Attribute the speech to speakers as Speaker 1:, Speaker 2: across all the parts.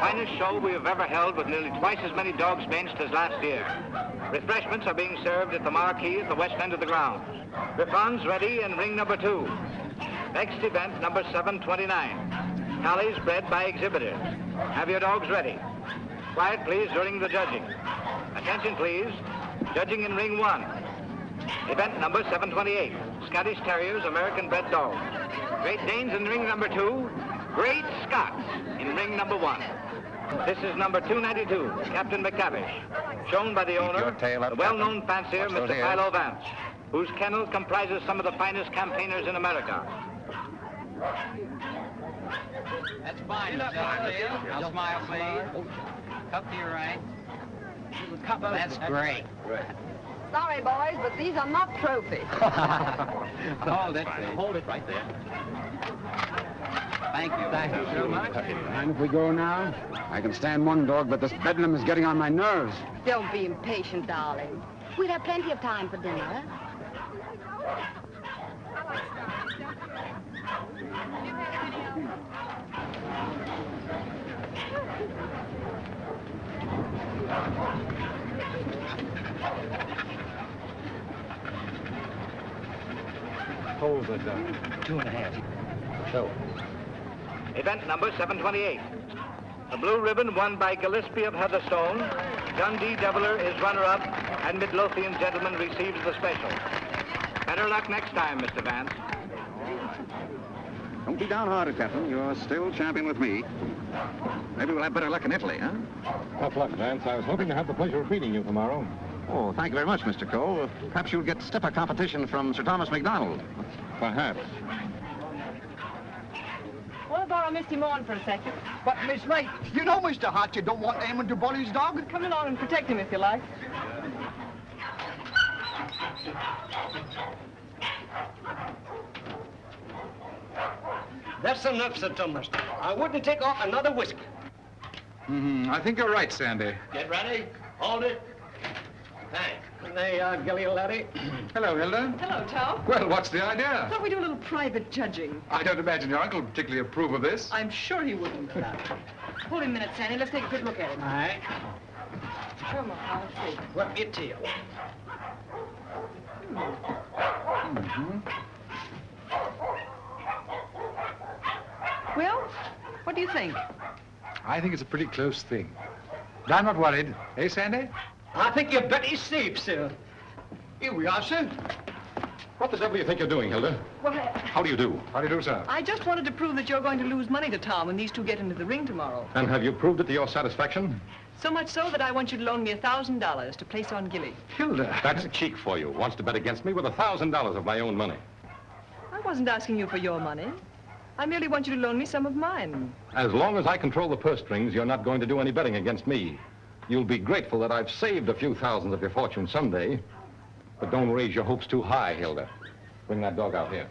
Speaker 1: finest show we have ever held with nearly twice as many dogs benched as last year. Refreshments are being served at the marquee at the west end of the grounds. Griffons ready in ring number 2. Next event, number 729. Tallies bred by exhibitors. Have your dogs ready. Quiet, please, during the judging. Attention, please. Judging in ring 1. Event number 728. Scottish Terriers, American bred dogs. Great Danes in ring number 2. Great Scots in ring number 1. This is number 292, Captain McTavish, shown by the owner, the well-known fancier, Mr. Philo Vance, whose kennel comprises some of the finest campaigners in America.
Speaker 2: That's fine, Now smile, please. Cup to your right. That's great.
Speaker 3: Sorry, boys, but these are not trophies.
Speaker 2: Hold it. Hold it right there. Thank you. Thank you so much.
Speaker 4: Mind if we go now? I can stand one dog, but this bedlam is getting on my nerves.
Speaker 3: Don't be impatient, darling.
Speaker 5: We'll have plenty of time for dinner.
Speaker 4: Hold it,
Speaker 1: 2.5. So. Event number 728. The blue ribbon won by Gillespie of Heatherstone. Dundee Deviler is runner-up, and Midlothian Gentleman receives the special. Better luck next time, Mr. Vance.
Speaker 6: Don't be downhearted, Captain. You're still champion with me. Maybe we'll have better luck in Italy, huh?
Speaker 7: Tough luck, Vance. I was hoping to have the pleasure of meeting you tomorrow.
Speaker 6: Oh, thank you very much, Mr. Coe. Perhaps you'll get stiffer competition from Sir Thomas MacDonald.
Speaker 7: Perhaps.
Speaker 3: Want to borrow Misty Morn for a second?
Speaker 8: But, Miss Ray, you know, Mr. Hart, you don't want Eamon to bully his dog.
Speaker 3: Come along and protect him if you like.
Speaker 9: That's enough, Sir Thomas. I wouldn't take off another whiskey.
Speaker 4: I think you're right, Sandy.
Speaker 9: Get ready. Hold it. Thanks. There you are, Gilly, laddie.
Speaker 4: Hello, Hilda.
Speaker 3: Hello, Tom.
Speaker 4: Well, what's the idea?
Speaker 3: Thought we'd do a little private judging.
Speaker 4: I don't imagine your uncle would particularly approve of this.
Speaker 3: I'm sure he wouldn't. Hold him a minute, Sandy. Let's take a good look at him.
Speaker 9: All right.
Speaker 3: Show him up. Let's see.
Speaker 9: Whip your tail.
Speaker 3: Well, what do you think?
Speaker 4: I think it's a pretty close thing. But I'm not worried. Eh, Sandy?
Speaker 9: I think you bet he's safe, sir.
Speaker 8: Here we are, sir.
Speaker 7: What the devil do you think you're doing, Hilda?
Speaker 3: Well,
Speaker 7: How do you do?
Speaker 4: How do you do, sir?
Speaker 3: I just wanted to prove that you're going to lose money to Tom when these two get into the ring tomorrow.
Speaker 7: And have you proved it to your satisfaction?
Speaker 3: So much so that I want you to loan me $1,000 to place on Gilly.
Speaker 4: Hilda.
Speaker 7: That's cheek for you. Wants to bet against me with $1,000 of my own money.
Speaker 3: I wasn't asking you for your money. I merely want you to loan me some of mine.
Speaker 7: As long as I control the purse strings, you're not going to do any betting against me. You'll be grateful that I've saved a few thousands of your fortune someday. But don't raise your hopes too high, Hilda. Bring that dog out here.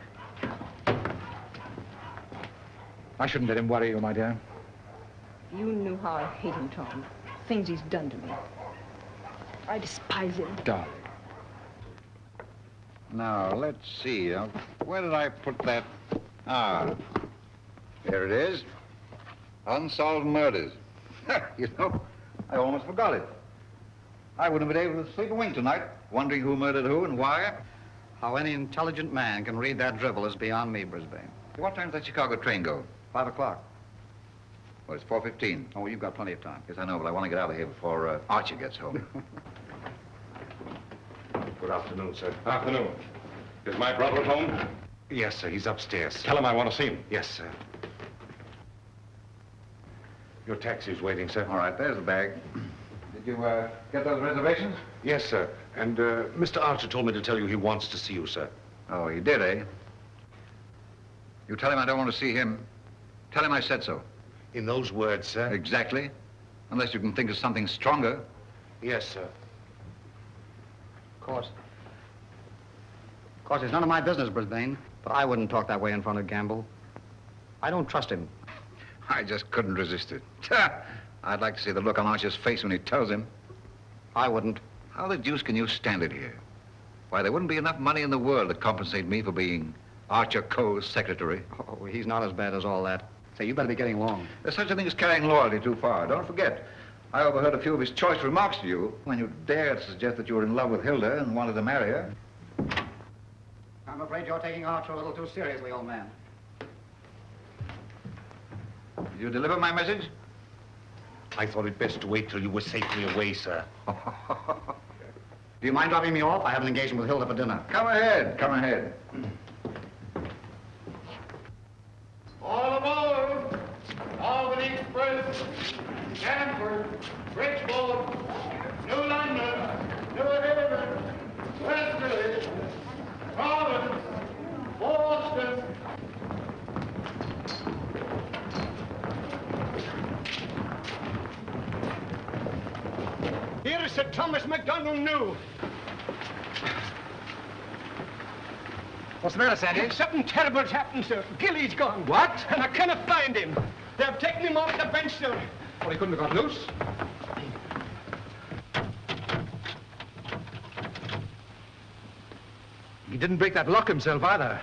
Speaker 4: I shouldn't let him worry you, my dear.
Speaker 3: You knew how I hate him, Tom. Things he's done to me. I despise him.
Speaker 4: Darling.
Speaker 6: Now, let's see. Where did I put that? Ah, here it is. Unsolved murders. You know, I almost forgot it. I wouldn't have been able to sleep a wink tonight, wondering who murdered who and why.
Speaker 10: How any intelligent man can read that drivel is beyond me, Brisbane.
Speaker 6: What time does that Chicago train go?
Speaker 10: 5 o'clock.
Speaker 6: Well, it's 4:15.
Speaker 10: Oh, you've got plenty of time.
Speaker 6: Yes, I know, but I want to get out of here before Archer gets home.
Speaker 7: Good afternoon, sir. Afternoon. Is my brother at home?
Speaker 4: Yes, sir. He's upstairs.
Speaker 7: Tell him I want to see him.
Speaker 4: Yes, sir. Your taxi's waiting, sir.
Speaker 6: All right, there's the bag. Did you get those reservations?
Speaker 4: Yes, sir. And Mr. Archer told me to tell you he wants to see you, sir.
Speaker 6: Oh, he did, eh? You tell him I don't want to see him. Tell him I said so.
Speaker 4: In those words, sir?
Speaker 6: Exactly. Unless you can think of something stronger.
Speaker 4: Yes, sir.
Speaker 10: Of course, it's none of my business, Brisbane. But I wouldn't talk that way in front of Gamble. I don't trust him.
Speaker 6: I just couldn't resist it. I'd like to see the look on Archer's face when he tells him.
Speaker 10: I wouldn't.
Speaker 6: How the deuce can you stand it here? Why, there wouldn't be enough money in the world to compensate me for being Archer Coe's secretary.
Speaker 10: Oh, he's not as bad as all that. Say, you better be getting along.
Speaker 6: There's such a thing as carrying loyalty too far. Don't forget, I overheard a few of his choice remarks to you when you dared suggest that you were in love with Hilda and wanted to marry her.
Speaker 10: I'm afraid you're taking Archer a little too seriously, old man.
Speaker 6: Did you deliver my message?
Speaker 9: I thought it best to wait till you were safely away, sir.
Speaker 10: Do you mind dropping me off? I have an engagement with Hilda for dinner.
Speaker 6: Come ahead, come ahead.
Speaker 11: All aboard! Albany Express, Stanford, Bridgeport, New London, New Haven, Westerly, Providence, Boston.
Speaker 8: Here is Sir Thomas MacDonald new.
Speaker 4: What's the matter, Sandy?
Speaker 8: Something terrible's happened, sir. Gilly's gone.
Speaker 4: What?
Speaker 8: And I cannot find him. They've taken him off the bench, sir.
Speaker 4: Well, he couldn't have got loose. He didn't break that lock himself either.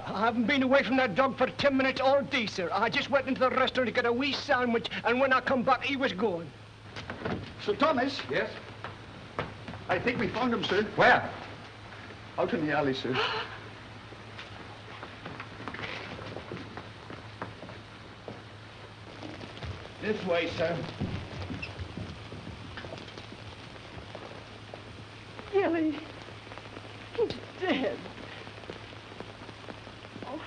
Speaker 8: I haven't been away from that dog for 10 minutes all day, sir. I just went into the restaurant to get a wee sandwich, and when I come back, he was gone.
Speaker 12: Sir Thomas?
Speaker 4: Yes?
Speaker 12: I think we found him, sir.
Speaker 4: Where?
Speaker 12: Out in the alley, sir.
Speaker 8: This way, sir.
Speaker 3: Gilly, he's dead. Oh.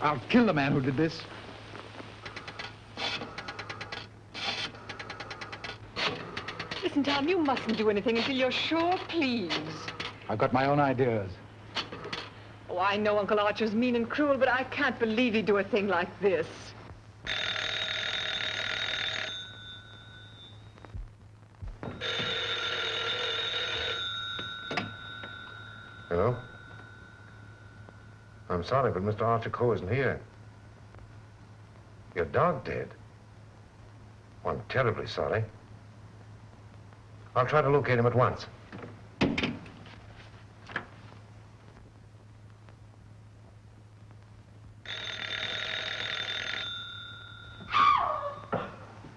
Speaker 4: I'll kill the man who did this.
Speaker 3: Listen, Tom, you mustn't do anything until you're sure, please.
Speaker 4: I've got my own ideas.
Speaker 3: Oh, I know Uncle Archer's mean and cruel, but I can't believe he'd do a thing like this.
Speaker 9: Hello? I'm sorry, but Mr. Archer Coe isn't here. Your dog dead? Well, I'm terribly sorry. I'll try to locate him at once.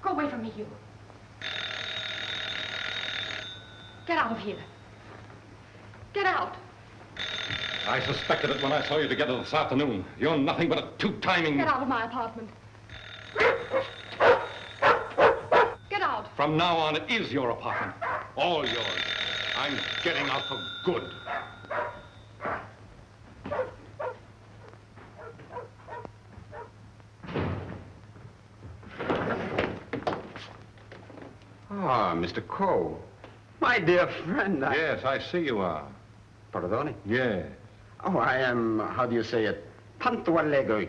Speaker 5: Go away from me, you. Get out of here. Get out.
Speaker 7: I suspected it when I saw you together this afternoon. You're nothing but a two-timing...
Speaker 5: Get out of my apartment. Get out.
Speaker 7: From now on, it is your apartment. All yours. I'm getting out for good.
Speaker 13: Ah, Mr. Coe. My dear friend,
Speaker 7: Yes, I see you are.
Speaker 13: Pardon?
Speaker 7: Yes.
Speaker 13: Oh, I am, how do you say it, tanto allegro.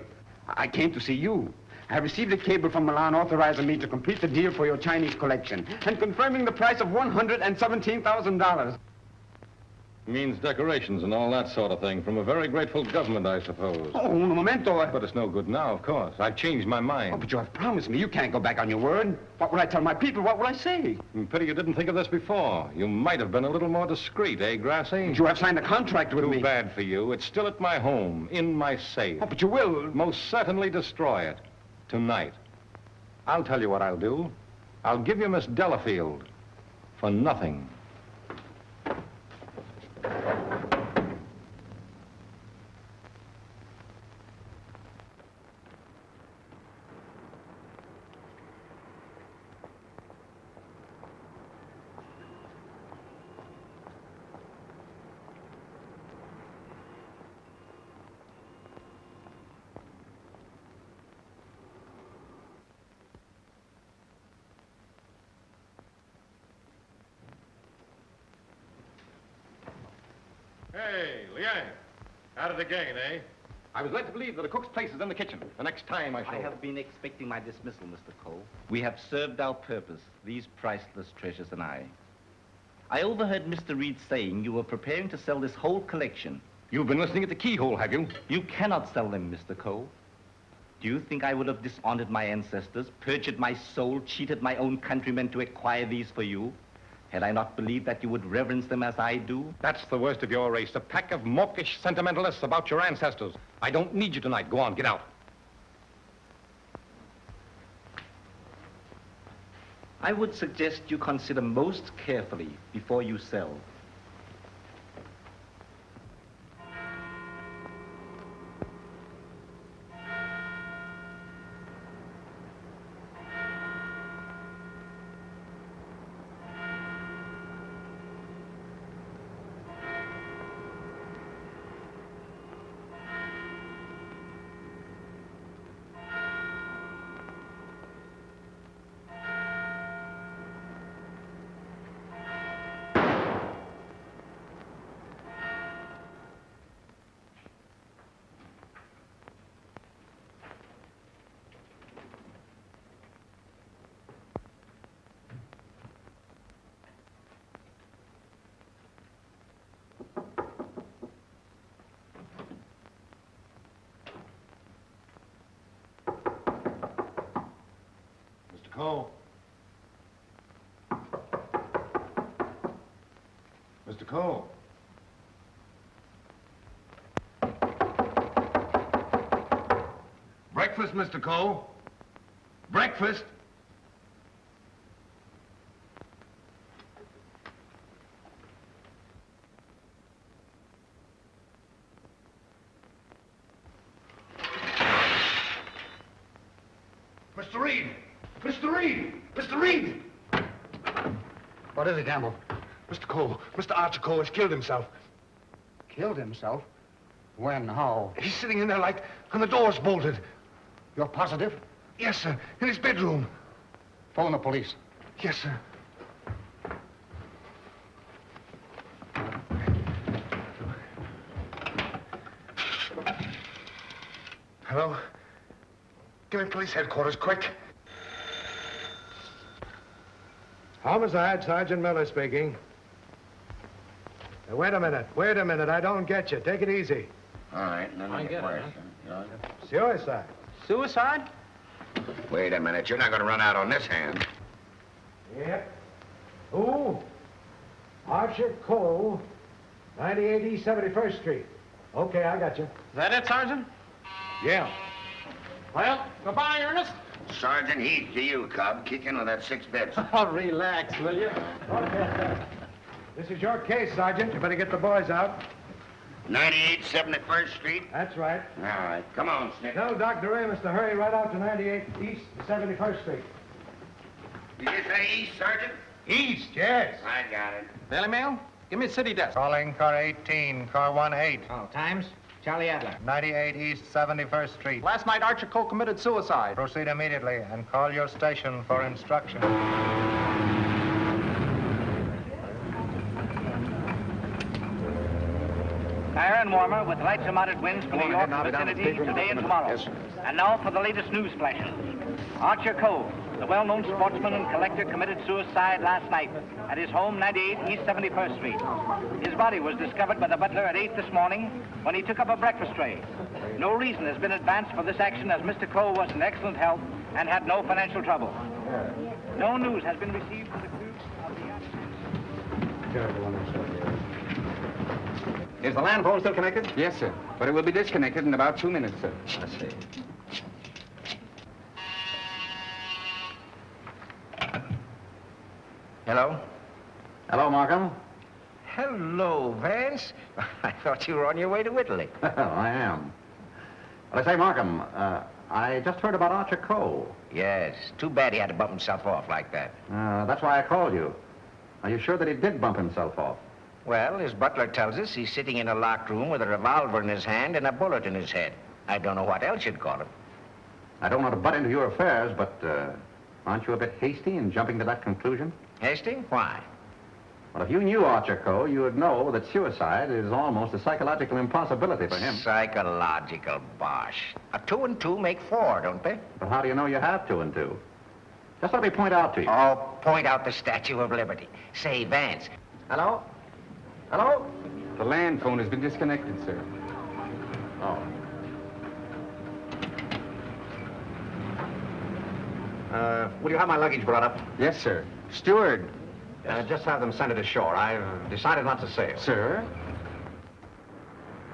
Speaker 13: I came to see you. I have received a cable from Milan authorizing me to complete the deal for your Chinese collection and confirming the price of $117,000.
Speaker 7: Means decorations and all that sort of thing from a very grateful government, I suppose.
Speaker 13: Oh, un momento.
Speaker 7: But it's no good now, of course. I've changed my mind.
Speaker 13: Oh, but you have promised me. You can't go back on your word. What will I tell my people? What will I say?
Speaker 7: Pity you didn't think of this before. You might have been a little more discreet, eh, Grassi?
Speaker 13: But you have signed a contract with me.
Speaker 7: Too bad for you. It's still at my home, in my safe.
Speaker 13: Oh, but you will.
Speaker 7: Most certainly destroy it. Tonight. I'll tell you what I'll do. I'll give you Miss Delafield for nothing. Hey, Liang. At it again, eh? I was led to believe that a cook's place is in the kitchen. The next time I shall...
Speaker 14: I have been expecting my dismissal, Mr. Coe. We have served our purpose, these priceless treasures and I. I overheard Mr. Wrede saying you were preparing to sell this whole collection.
Speaker 7: You've been listening at the keyhole, have you?
Speaker 14: You cannot sell them, Mr. Coe. Do you think I would have dishonored my ancestors, perjured my soul, cheated my own countrymen to acquire these for you? Had I not believed that you would reverence them as I do?
Speaker 7: That's the worst of your race, a pack of mawkish sentimentalists about your ancestors. I don't need you tonight. Go on, get out.
Speaker 14: I would suggest you consider most carefully before you sell.
Speaker 9: Coe. Mr. Coe. Breakfast, Mr. Coe. Breakfast. Mr. Wrede! Mr. Wrede! Mr. Wrede!
Speaker 13: What is it, Gamble?
Speaker 9: Mr. Coe, Mr. Archer Coe has killed himself.
Speaker 13: Killed himself? When? How?
Speaker 9: He's sitting in there like, and the door's bolted.
Speaker 13: You're positive?
Speaker 9: Yes, sir. In his bedroom.
Speaker 13: Phone the police.
Speaker 9: Yes, sir. Hello? Give me police headquarters, quick.
Speaker 15: Homicide, Sergeant Miller speaking. Now, wait a minute, I don't get you. Take it easy.
Speaker 6: All right, let me get worse.
Speaker 15: Suicide.
Speaker 2: Suicide?
Speaker 6: Wait a minute, you're not going to run out on this hand.
Speaker 15: Yep. Who? Archer Coe, 98 East 71st Street. Okay, I got you.
Speaker 2: Is that it, Sergeant?
Speaker 15: Yeah.
Speaker 2: Well, goodbye, Ernest.
Speaker 6: Sergeant Heath to you, Cub. Kick in with that 6 bits.
Speaker 2: Oh, relax, will you?
Speaker 15: This is your case, Sergeant. You better get the boys out.
Speaker 6: 98 71st Street?
Speaker 15: That's right.
Speaker 6: All right, come on, Snip.
Speaker 15: Tell Dr. Doremus to hurry right out to 98 East 71st Street.
Speaker 6: Did you say east, Sergeant?
Speaker 15: East, yes.
Speaker 6: I got it.
Speaker 2: Daily Mail? Give me a city desk.
Speaker 15: Calling car 18, car 18.
Speaker 2: Oh, times? Charlie Adler.
Speaker 15: 98 East 71st Street.
Speaker 2: Last night, Archer Coe committed suicide.
Speaker 15: Proceed immediately and call your station for instruction.
Speaker 1: Iron warmer with lights and moderate winds for New York vicinity today and tomorrow.
Speaker 6: Yes, sir.
Speaker 1: And now for the latest news flashes. Archer Coe, the well-known sportsman and collector, committed suicide last night at his home, 98 East 71st Street. His body was discovered by the butler at 8 this morning when he took up a breakfast tray. No reason has been advanced for this action as Mr. Coe was in excellent health and had no financial trouble. No news has been received for the crew of the...
Speaker 10: Is the land phone still connected?
Speaker 13: Yes, sir. But it will be disconnected in about 2 minutes, sir.
Speaker 10: I see. Hello?
Speaker 13: Hello, Markham.
Speaker 10: Hello, Vance. I thought you were on your way to Italy.
Speaker 13: I am. Well, I say, Markham, I just heard about Archer Coe.
Speaker 10: Yes. Too bad he had to bump himself off like that.
Speaker 13: That's why I called you. Are you sure that he did bump himself off?
Speaker 10: Well, his butler tells us he's sitting in a locked room with a revolver in his hand and a bullet in his head. I don't know what else you'd call him.
Speaker 13: I don't want to butt into your affairs, but aren't you a bit hasty in jumping to that conclusion?
Speaker 10: Hasty? Why?
Speaker 13: Well, if you knew Archer Coe, you would know that suicide is almost a psychological impossibility for him.
Speaker 10: Psychological bosh. 2 and 2 make 4, don't they?
Speaker 13: But how do you know you have 2 and 2? Just let me point out to you.
Speaker 10: Oh, point out the Statue of Liberty. Say, Vance. Hello? Hello?
Speaker 13: The land phone has been disconnected, sir.
Speaker 10: Oh. Will you have my luggage brought up?
Speaker 13: Yes, sir. Steward,
Speaker 2: Just have them send it ashore. I've decided not to sail.
Speaker 13: Sir?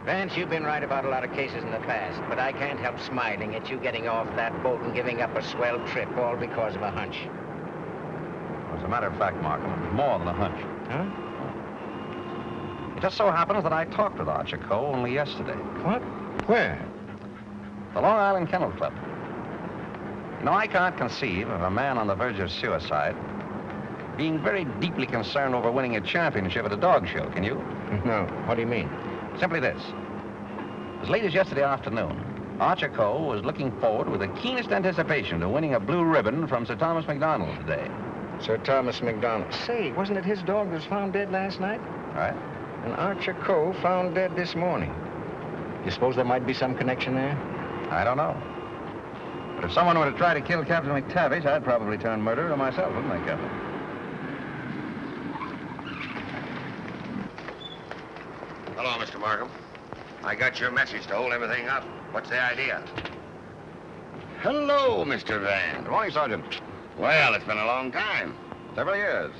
Speaker 10: Vance, you've been right about a lot of cases in the past, but I can't help smiling at you getting off that boat and giving up a swell trip, all because of a hunch.
Speaker 6: As a matter of fact, Markham, it was more than a hunch.
Speaker 10: Huh?
Speaker 6: It just so happens that I talked with Archer Coe only yesterday.
Speaker 10: What? Where?
Speaker 6: The Long Island Kennel Club. You know, I can't conceive of a man on the verge of suicide being very deeply concerned over winning a championship at a dog show, can you?
Speaker 10: No. What do you mean?
Speaker 6: Simply this. As late as yesterday afternoon, Archer Coe was looking forward with the keenest anticipation to winning a blue ribbon from Sir Thomas MacDonald today.
Speaker 10: Sir Thomas MacDonald. Say, wasn't it his dog that was found dead last night?
Speaker 6: Right.
Speaker 10: And Archer Coe found dead this morning. You suppose there might be some connection there?
Speaker 6: I don't know. But if someone were to try to kill Captain McTavish, I'd probably turn murderer myself, wouldn't I, Captain?
Speaker 9: Hello, Mr. Markham. I got your message to hold everything up. What's the idea? Hello, Mr. Vance.
Speaker 6: Good morning, Sergeant.
Speaker 9: Well, it's been a long time.
Speaker 6: Several years.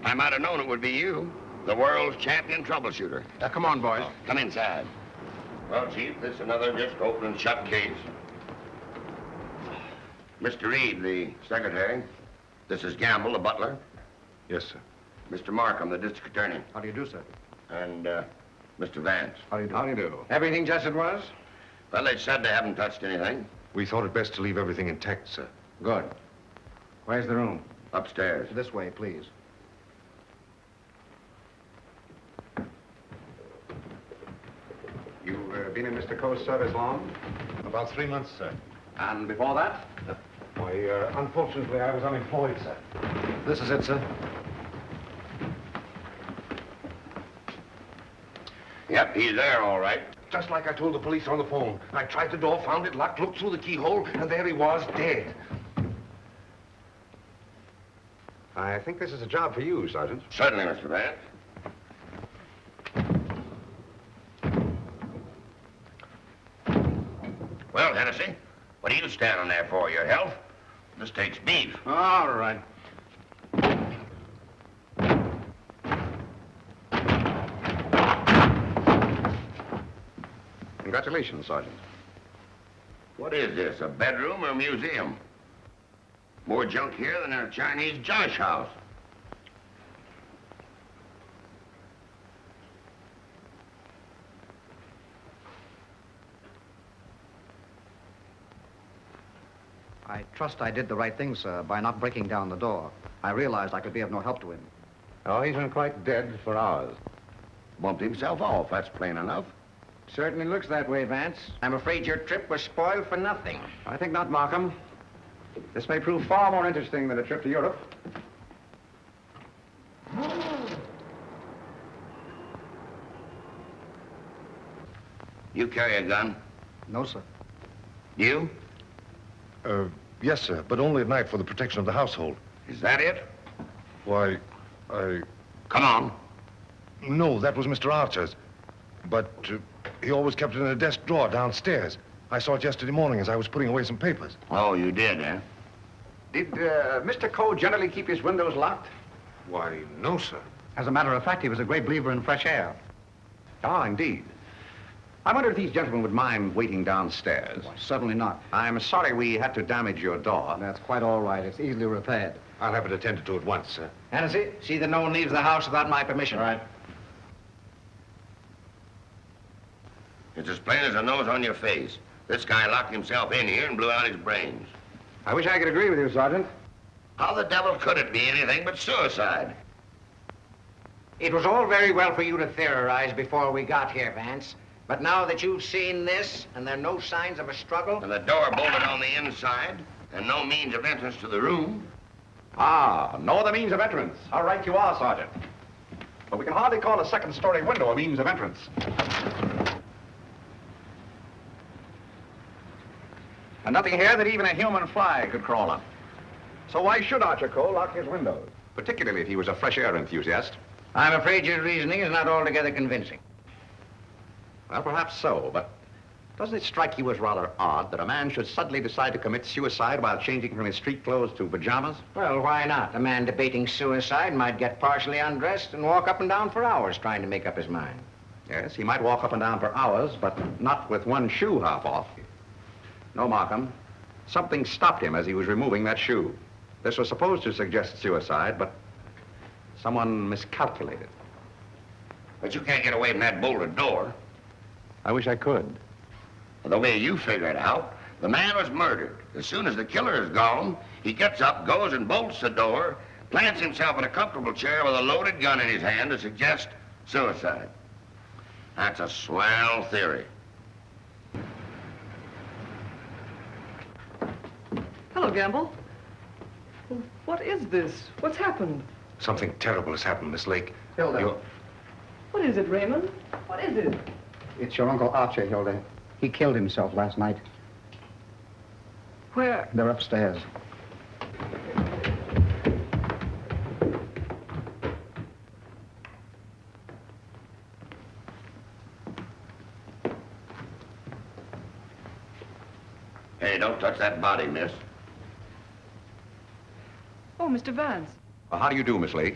Speaker 9: I might have known it would be you, the world's champion troubleshooter.
Speaker 2: Come on, boys.
Speaker 9: Come inside. Well, Chief, this is another just open and shut case. Mr. Wrede, the secretary. This is Gamble, the butler.
Speaker 4: Yes, sir.
Speaker 9: Mr. Markham, the district attorney.
Speaker 2: How do you do, sir?
Speaker 9: And, Mr. Vance.
Speaker 2: How do you do?
Speaker 4: How do you do?
Speaker 2: Everything just as it was?
Speaker 9: Well, they said they haven't touched anything.
Speaker 4: We thought it best to leave everything intact, sir.
Speaker 2: Good. Where's the room?
Speaker 9: Upstairs.
Speaker 2: This way, please. You've been in Mr. Coe's service long?
Speaker 4: About 3 months, sir.
Speaker 2: And before that?
Speaker 4: Why, unfortunately, I was unemployed, sir.
Speaker 2: This is it, sir.
Speaker 9: Yep, he's there, all right.
Speaker 15: Just like I told the police on the phone. I tried the door, found it locked, looked through the keyhole, and there he was, dead.
Speaker 2: I think this is a job for you, Sergeant.
Speaker 9: Certainly, Mr. Vance. Well, Hennessy, what are you standing there for? Your health? This takes beef.
Speaker 2: All right. Congratulations, Sergeant.
Speaker 9: What is this, a bedroom or a museum? More junk here than in a Chinese josh house.
Speaker 2: I trust I did the right thing, sir, by not breaking down the door. I realized I could be of no help to him.
Speaker 6: Oh, he's been quite dead for hours.
Speaker 9: Bumped himself off, that's plain enough.
Speaker 10: Certainly looks that way, Vance. I'm afraid your trip was spoiled for nothing.
Speaker 2: I think not, Markham. This may prove far more interesting than a trip to Europe.
Speaker 9: You carry a gun?
Speaker 2: No, sir.
Speaker 9: You?
Speaker 15: Yes, sir, but only at night for the protection of the household.
Speaker 9: Is that it?
Speaker 15: Why,
Speaker 9: Come on.
Speaker 15: No, that was Mr. Archer's. But he always kept it in a desk drawer downstairs. I saw it yesterday morning as I was putting away some papers.
Speaker 9: Oh, you did, eh?
Speaker 2: Did Mr. Coe generally keep his windows locked?
Speaker 15: Why, no, sir.
Speaker 2: As a matter of fact, he was a great believer in fresh air. Ah, indeed. I wonder if these gentlemen would mind waiting downstairs. Why, certainly not. I'm sorry we had to damage your door. That's quite all right. It's easily repaired.
Speaker 15: I'll have it attended to at once, sir.
Speaker 10: Hennessy, see that no one leaves the house without my permission.
Speaker 2: All right.
Speaker 9: It's as plain as a nose on your face. This guy locked himself in here and blew out his brains.
Speaker 2: I wish I could agree with you, Sergeant.
Speaker 9: How the devil could it be anything but suicide?
Speaker 10: It was all very well for you to theorize before we got here, Vance. But now that you've seen this, and there are no signs of a struggle...
Speaker 9: And the door bolted on the inside, and no means of entrance to the room.
Speaker 2: Ah, no other means of entrance. How right you are, Sergeant. But we can hardly call a second-story window a means of entrance. And nothing here that even a human fly could crawl on. So why should Archer Coe lock his windows? Particularly if he was a fresh air enthusiast.
Speaker 10: I'm afraid your reasoning is not altogether convincing.
Speaker 2: Well, perhaps so, but Doesn't it strike you as rather odd that a man should suddenly decide to commit suicide while changing from his street clothes to pajamas?
Speaker 10: Well, why not? A man debating suicide might get partially undressed and walk up and down for hours trying to make up his mind.
Speaker 2: Yes, he might walk up and down for hours, but not with one shoe half off. No, Markham. Something stopped him as he was removing that shoe. This was supposed to suggest suicide, but someone miscalculated.
Speaker 16: But you can't get away from that bolted door.
Speaker 2: I wish I could.
Speaker 16: The way you figure it out, the man was murdered. As soon as the killer is gone, he gets up, goes and bolts the door, plants himself in a comfortable chair with a loaded gun in his hand to suggest suicide. That's a swell theory.
Speaker 17: Hello, Gamble. What is this? What's happened?
Speaker 15: Something terrible has happened, Miss Lake.
Speaker 13: Hilda.
Speaker 17: What is it, Raymond? What is it?
Speaker 13: It's your Uncle Archer, Hilda. He killed himself last night.
Speaker 17: Where?
Speaker 13: They're upstairs.
Speaker 16: Hey, don't touch that body, miss.
Speaker 17: Oh, Mr. Vance.
Speaker 2: Well, how do you do, Miss Lake?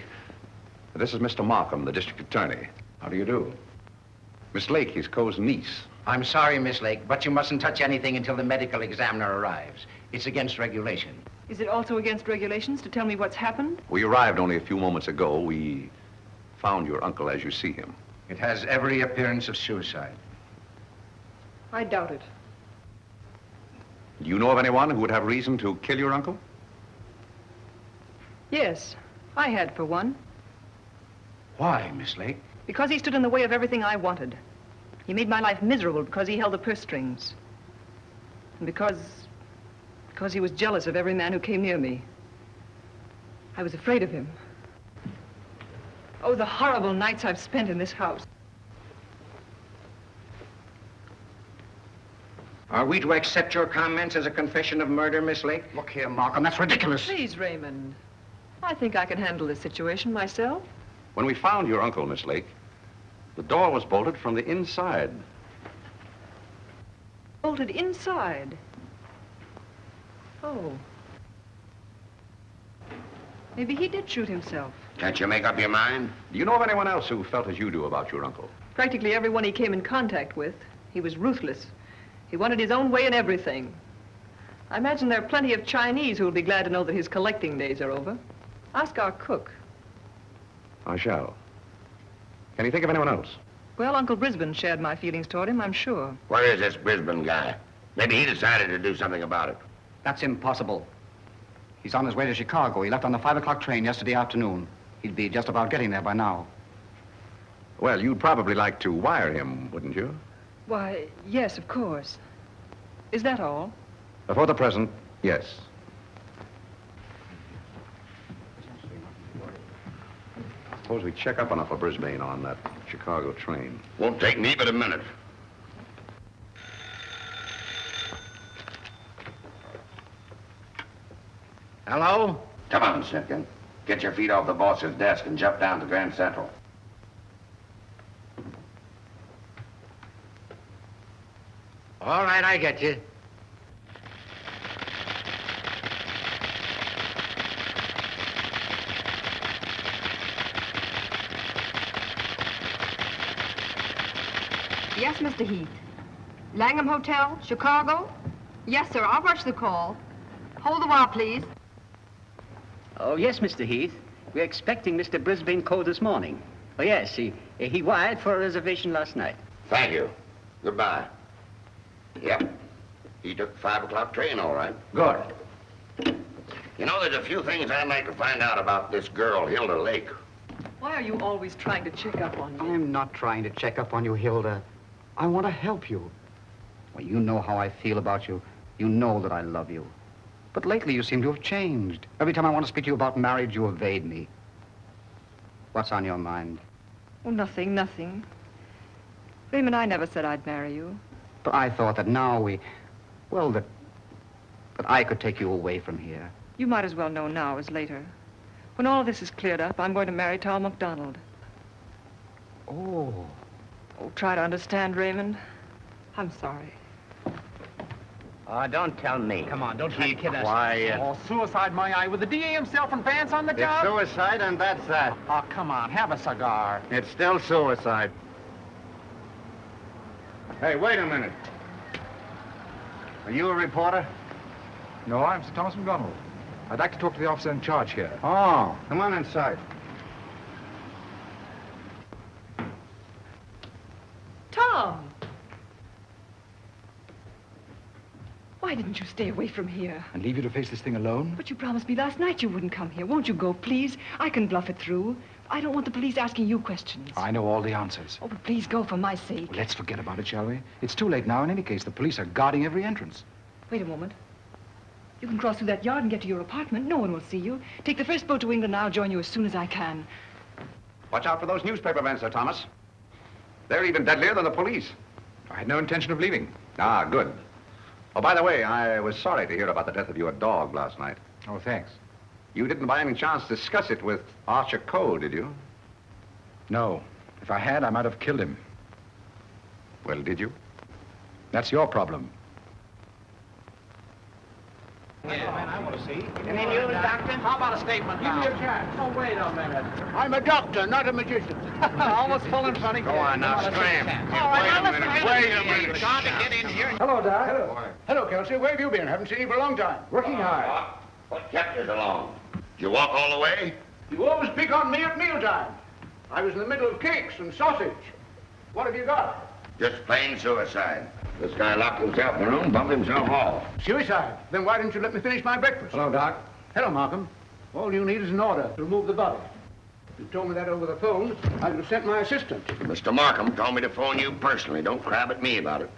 Speaker 2: This is Mr. Markham, the district attorney. How do you do? Miss Lake, he's Coe's niece.
Speaker 10: I'm sorry, Miss Lake, but you mustn't touch anything until the medical examiner arrives. It's against regulation.
Speaker 17: Is it also against regulations to tell me what's happened?
Speaker 2: We arrived only a few moments ago. We found your uncle as you see him.
Speaker 10: It has every appearance of suicide.
Speaker 17: I doubt it.
Speaker 2: Do you know of anyone who would have reason to kill your uncle?
Speaker 17: Yes, I had for one.
Speaker 10: Why, Miss Lake?
Speaker 17: Because he stood in the way of everything I wanted. He made my life miserable because he held the purse strings. And because he was jealous of every man who came near me. I was afraid of him. Oh, the horrible nights I've spent in this house.
Speaker 10: Are we to accept your comments as a confession of murder, Miss Lake?
Speaker 13: Look here, Markham, that's ridiculous.
Speaker 17: Please, Raymond. I think I can handle this situation myself.
Speaker 2: When we found your uncle, Miss Lake, the door was bolted from the inside.
Speaker 17: Bolted inside? Oh. Maybe he did shoot himself.
Speaker 16: Can't you make up your mind?
Speaker 2: Do you know of anyone else who felt as you do about your uncle?
Speaker 17: Practically everyone he came in contact with. He was ruthless. He wanted his own way in everything. I imagine there are plenty of Chinese who will be glad to know that his collecting days are over. Ask our cook.
Speaker 2: I shall. Can you think of anyone else?
Speaker 17: Well, Uncle Brisbane shared my feelings toward him, I'm sure.
Speaker 16: Where is this Brisbane guy? Maybe he decided to do something about it.
Speaker 13: That's impossible. He's on his way to Chicago. He left on the 5 o'clock train yesterday afternoon. He'd be just about getting there by now.
Speaker 2: Well, you'd probably like to wire him, wouldn't you?
Speaker 17: Why, yes, of course. Is that all?
Speaker 2: For the present, yes. Suppose we check up on Upper Brisbane on that Chicago train.
Speaker 16: Won't take me but a minute.
Speaker 10: Hello?
Speaker 16: Come on, Simpkin. Get your feet off the boss's desk and jump down to Grand Central.
Speaker 10: All right, I get you.
Speaker 18: Yes, Mr. Heath. Langham Hotel, Chicago? Yes, sir. I'll rush the call. Hold the while, please.
Speaker 19: Oh, yes, Mr. Heath. We're expecting Mr. Brisbane Coe this morning. Oh, yes, he wired for a reservation last night.
Speaker 16: Thank you. Goodbye. Yep. He took the 5 o'clock train, all right.
Speaker 10: Good.
Speaker 16: You know, there's a few things I'd like to find out about this girl, Hilda Lake.
Speaker 17: Why are you always trying to check up on me?
Speaker 13: I'm not trying to check up on you, Hilda. I want to help you. Well, you know how I feel about you. You know that I love you. But lately you seem to have changed. Every time I want to speak to you about marriage, you evade me. What's on your mind?
Speaker 17: Oh, nothing, nothing. Raymond, I never said I'd marry you.
Speaker 13: But I thought that now that I could take you away from here.
Speaker 17: You might as well know now as later. When all this is cleared up, I'm going to marry Thomas MacDonald.
Speaker 13: Oh.
Speaker 17: Oh, try to understand, Raymond. I'm sorry.
Speaker 10: Oh, don't tell me.
Speaker 20: Come on, don't try to kid us.
Speaker 10: Quiet.
Speaker 20: Oh, suicide, my eye, with the DA himself and Vance on the job?
Speaker 10: It's suicide, and that's that.
Speaker 20: Oh, come on, have a cigar.
Speaker 10: It's still suicide.
Speaker 2: Hey, wait a minute. Are you a reporter?
Speaker 4: No, I'm Sir Thomas MacDonald. I'd like to talk to the officer in charge here.
Speaker 2: Oh, come on inside.
Speaker 3: Tom! Why didn't you stay away from here?
Speaker 4: And leave you to face this thing alone?
Speaker 3: But you promised me last night you wouldn't come here. Won't you go, please? I can bluff it through. I don't want the police asking you questions.
Speaker 4: I know all the answers.
Speaker 3: Oh, but please go for my sake.
Speaker 4: Well, let's forget about it, shall we? It's too late now in any case. The police are guarding every entrance.
Speaker 3: Wait a moment. You can cross through that yard and get to your apartment. No one will see you. Take the first boat to England and I'll join you as soon as I can.
Speaker 2: Watch out for those newspaper men, Sir Thomas. They're even deadlier than the police.
Speaker 4: I had no intention of leaving.
Speaker 2: Ah, good. Oh, by the way, I was sorry to hear about the death of your dog last night.
Speaker 4: Oh, thanks.
Speaker 2: You didn't by any chance discuss it with Archer Coe, did you?
Speaker 4: No. If I had, I might have killed him.
Speaker 2: Well, did you?
Speaker 4: That's your problem.
Speaker 20: Yeah, man, I want to see.
Speaker 10: Any news, Doctor?
Speaker 20: How about a statement
Speaker 8: Give
Speaker 20: now?
Speaker 8: me a chance.
Speaker 20: Oh, wait a minute.
Speaker 8: I'm a doctor, not a magician.
Speaker 20: Almost full and funny.
Speaker 2: Go on now, scram.
Speaker 20: All right, now let's
Speaker 2: Wait a minute.
Speaker 20: Got to get in here.
Speaker 8: Hello, Doc. Hello. Hello, Kelsey. Where have you been? Haven't seen you for a long time. Working hard.
Speaker 16: What kept you so long? Did you walk all the way?
Speaker 8: You always pick on me at mealtime. I was in the middle of cakes and sausage. What have you got?
Speaker 16: Just plain suicide. This guy locked himself in the room, bumped himself off.
Speaker 8: Suicide. Then why didn't you let me finish my breakfast?
Speaker 2: Hello, Doc.
Speaker 8: Hello, Markham. All you need is an order to remove the body. If you told me that over the phone, I would have sent my assistant.
Speaker 16: Mr. Markham told me to phone you personally. Don't crab at me about it.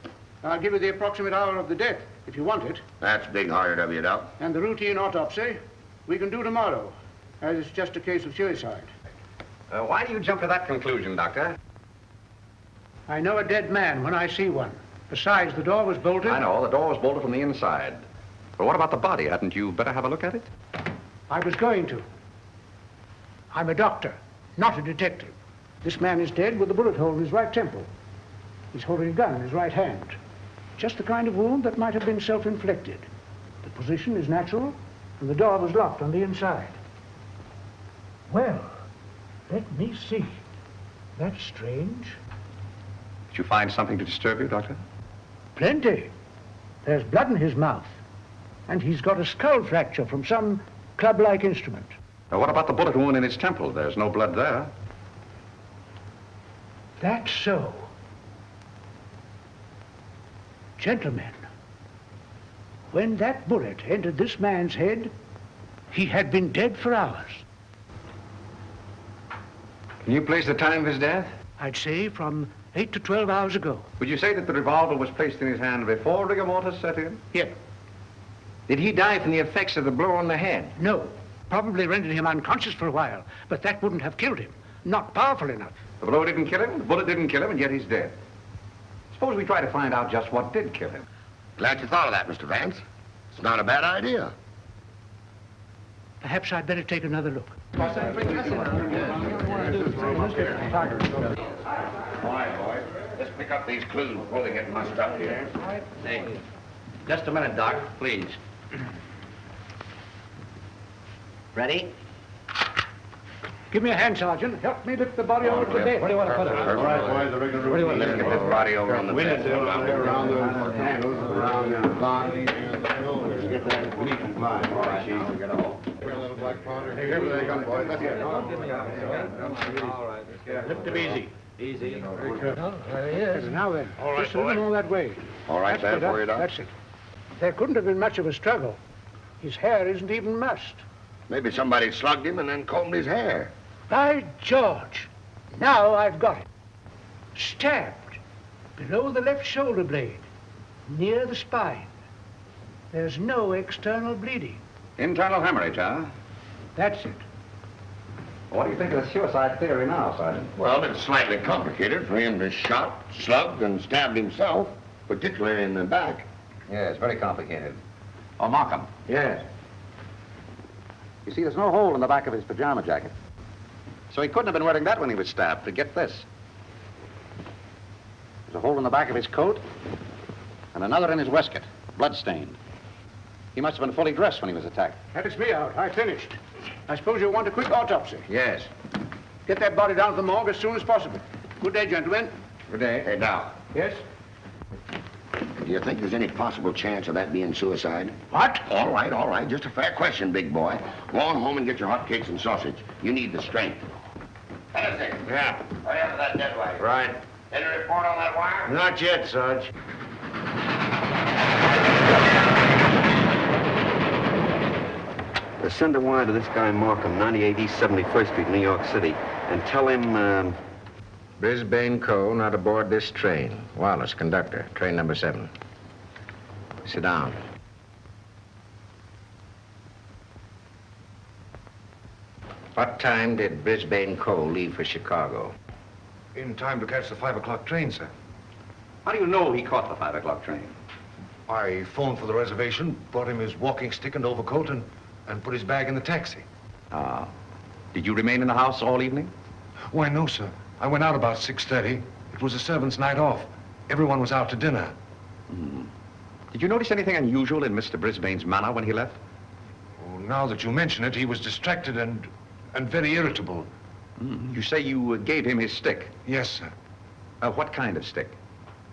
Speaker 8: I'll give you the approximate hour of the death, if you want it.
Speaker 16: That's big-hearted of you, Doc.
Speaker 8: And the routine autopsy, we can do tomorrow, as it's just a case of suicide.
Speaker 2: Why do you jump to that conclusion, Doctor?
Speaker 8: I know a dead man when I see one. Besides, the door was bolted.
Speaker 2: I know, the door was bolted from the inside. But what about the body? Hadn't you better have a look at it?
Speaker 8: I was going to. I'm a doctor, not a detective. This man is dead with a bullet hole in his right temple. He's holding a gun in his right hand. Just the kind of wound that might have been self-inflicted. The position is natural, and the door was locked on the inside. Well, let me see. That's strange.
Speaker 2: Did you find something to disturb you, Doctor?
Speaker 8: Plenty. There's blood in his mouth, and he's got a skull fracture from some club-like instrument.
Speaker 2: Now, what about the bullet wound in his temple? There's no blood there.
Speaker 8: That's so. Gentlemen, when that bullet entered this man's head, he had been dead for hours.
Speaker 2: Can you place the time of his death?
Speaker 8: I'd say from 8 to 12 hours ago.
Speaker 2: Would you say that the revolver was placed in his hand before rigor mortis set in?
Speaker 8: Yes.
Speaker 10: Did he die from the effects of the blow on the head?
Speaker 8: No. Probably rendered him unconscious for a while, but that wouldn't have killed him. Not powerful enough.
Speaker 2: The blow didn't kill him, the bullet didn't kill him, and yet he's dead. Suppose we try to find out just what did kill him.
Speaker 16: Glad you thought of that, Mr. Vance. It's not a bad idea.
Speaker 8: Perhaps I'd better take another look.
Speaker 16: All right, boys. Let's pick up these clues before they get mussed up here.
Speaker 10: Hey, just a minute, Doc, please. Ready?
Speaker 8: Give me a hand, Sergeant. Help me lift the body over to the bed.
Speaker 2: Where do you want to put it?
Speaker 16: All right, boys, the rigor room. Let's get this body over on the bed.
Speaker 11: Around the handles, around the line. Get that weak line. All right, Chief. Get all. Hey, here they come, boys. Let's get
Speaker 8: All right. Lift him easy. Easy. There he is. Now then,
Speaker 16: All right,
Speaker 8: just a little more that way.
Speaker 16: All right,
Speaker 8: That's
Speaker 16: bad for you, Doc?
Speaker 8: That's it. There couldn't have been much of a struggle. His hair isn't even mussed.
Speaker 16: Maybe somebody slugged him and then combed his hair.
Speaker 8: By George, now I've got it. Stabbed below the left shoulder blade, near the spine. There's no external bleeding.
Speaker 2: Internal hemorrhage, huh?
Speaker 8: That's it.
Speaker 2: What do you think of the suicide theory now, Sergeant?
Speaker 16: Well, it's slightly complicated for him to shot, slugged, and stabbed himself, particularly in the back.
Speaker 2: Yeah, it's very complicated. Oh, Markham.
Speaker 10: Yes.
Speaker 2: You see, there's no hole in the back of his pajama jacket. So he couldn't have been wearing that when he was stabbed. But get this. There's a hole in the back of his coat and another in his waistcoat. bloodstained. He must have been fully dressed when he was attacked.
Speaker 8: That is me out. I finished. I suppose you'll want a quick autopsy.
Speaker 2: Yes.
Speaker 8: Get that body down to the morgue as soon as possible. Good day, gentlemen.
Speaker 2: Good day.
Speaker 16: Hey, Doc.
Speaker 8: Yes?
Speaker 16: Do you think there's any possible chance of that being suicide?
Speaker 8: What?
Speaker 16: All right. Just a fair question, big boy. Go on home and get your hotcakes and sausage. You need the strength. Hennessy.
Speaker 11: Yeah.
Speaker 16: Hurry up with that dead wire.
Speaker 11: Right.
Speaker 16: Any report on that wire?
Speaker 11: Not yet, Sarge.
Speaker 13: Send a wire to this guy Markham, 98 East 71st Street, New York City, and tell him,
Speaker 10: Brisbane Coe not aboard this train. Wallace, conductor, train number 7. Sit down. What time did Brisbane Coe leave for Chicago?
Speaker 15: In time to catch the 5 o'clock train, sir.
Speaker 2: How do you know he caught the 5 o'clock train?
Speaker 15: I phoned for the reservation, brought him his walking stick and overcoat, and put his bag in the taxi.
Speaker 2: Ah. Did you remain in the house all evening?
Speaker 15: Why, no, sir. I went out about 6:30. It was a servant's night off. Everyone was out to dinner.
Speaker 2: Did you notice anything unusual in Mr. Brisbane's manner when he left?
Speaker 15: Oh, now that you mention it, he was distracted and very irritable.
Speaker 2: You say you gave him his stick?
Speaker 15: Yes, sir.
Speaker 2: What kind of stick?